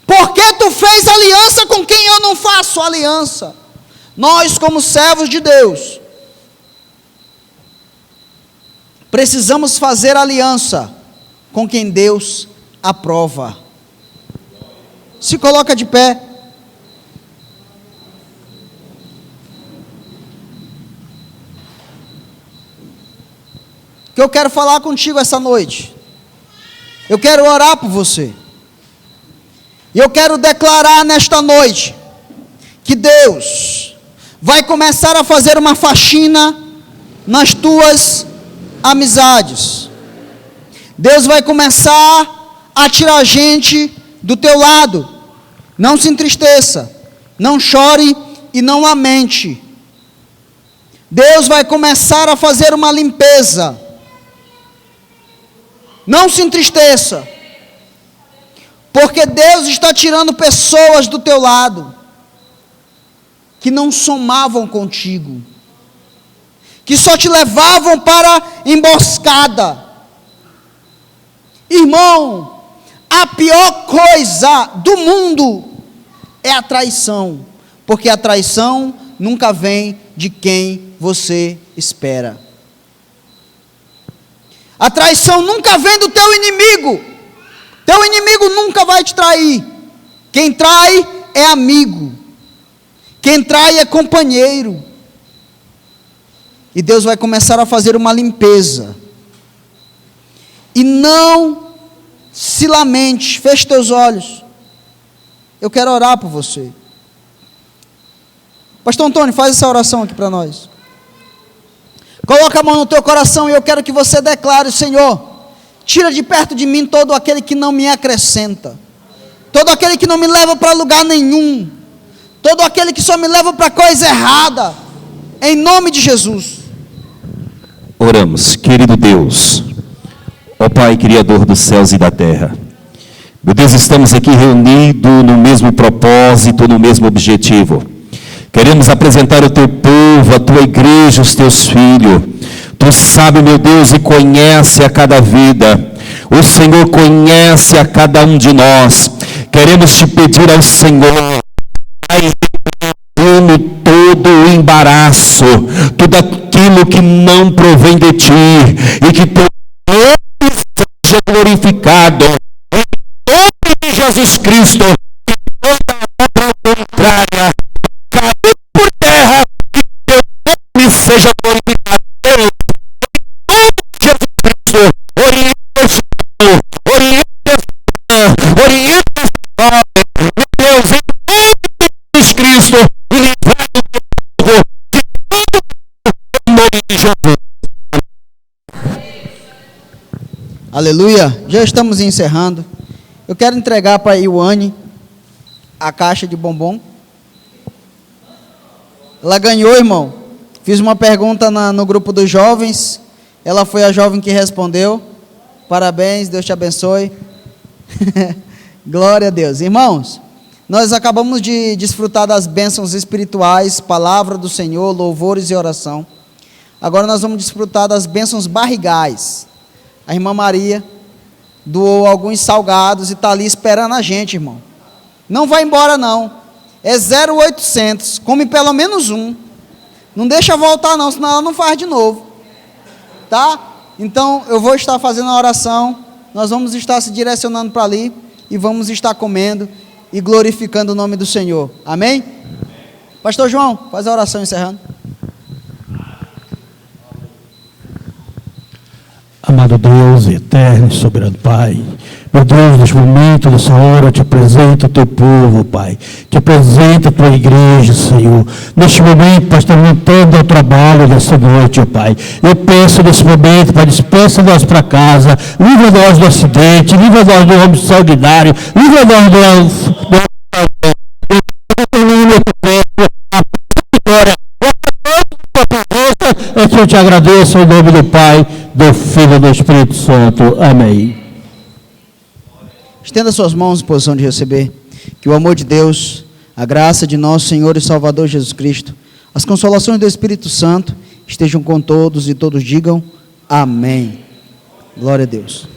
Por que tu fez aliança com quem eu não faço aliança? Nós, como servos de Deus, precisamos fazer aliança com quem Deus aprova. Se coloca de pé. Que eu quero falar contigo essa noite. Eu quero orar por você. E eu quero declarar nesta noite que Deus vai começar a fazer uma faxina nas tuas amizades. Deus vai começar a tirar gente do teu lado. Não se entristeça, não chore e não lamente. Deus vai começar a fazer uma limpeza. Não se entristeça, porque Deus está tirando pessoas do teu lado, que não somavam contigo, que só te levavam para emboscada. Irmão, a pior coisa do mundo é a traição, porque a traição nunca vem de quem você espera. A traição nunca vem do teu inimigo. Teu inimigo nunca vai te trair. Quem trai é amigo. Quem trai é companheiro. E Deus vai começar a fazer uma limpeza. E não se lamente. Feche teus olhos. Eu quero orar por você. Pastor Antônio, faz essa oração aqui para nós. Coloca a mão no teu coração e eu quero que você declare: Senhor, tira de perto de mim todo aquele que não me acrescenta, todo aquele que não me leva para lugar nenhum, todo aquele que só me leva para coisa errada, em nome de Jesus. Oramos. Querido Deus, ó Pai Criador dos céus e da terra, meu Deus, estamos aqui reunidos no mesmo propósito, no mesmo objetivo. Queremos apresentar o teu povo, a tua igreja, os teus filhos. Tu sabes, meu Deus, e conhece a cada vida. O Senhor conhece a cada um de nós. Queremos te pedir ao Senhor, todo o embaraço, tudo aquilo que não provém de ti, e que teu nome seja glorificado, em nome de Jesus Cristo, e toda obra contrária caiu por terra, e teu nome seja glorificado. Deus, em nome de Jesus Cristo, orienta o Senhor, orienta o Senhor, meu Deus, em nome de Jesus Cristo, e livrai o teu povo de todo o nome de Jesus. Aleluia. Já estamos encerrando. Eu quero entregar para a Iwane a caixa de bombom. Ela ganhou, irmão. Fiz uma pergunta no grupo dos jovens. Ela foi a jovem que respondeu. Parabéns, Deus te abençoe. Glória a Deus. Irmãos, nós acabamos de desfrutar das bênçãos espirituais, palavra do Senhor, louvores e oração. Agora nós vamos desfrutar das bênçãos barrigais. A irmã Maria doou alguns salgados e está ali esperando a gente, irmão. Não vai embora não. É 0800, come pelo menos um. Não deixa voltar não, senão ela não faz de novo. Tá? Então eu vou estar fazendo a oração. Nós vamos estar se direcionando para ali e vamos estar comendo e glorificando o nome do Senhor. Amém? Pastor João, faz a oração encerrando. Amado Deus, eterno e soberano Pai, meu Deus, neste momento, nessa hora, eu te apresento o teu povo, Pai, te apresento a tua igreja, Senhor, neste momento, Pai, está montando o trabalho dessa noite, ó Pai, eu peço nesse momento, Pai, despeça nós para casa, livra nós do acidente, livra nós do homem extraordinário, livra nós do é que eu te agradeço em nome do Pai, do Filho e do Espírito Santo. Amém. Estenda suas mãos em posição de receber. Que o amor de Deus, a graça de nosso Senhor e Salvador Jesus Cristo, as consolações do Espírito Santo estejam com todos e todos digam amém. Glória a Deus.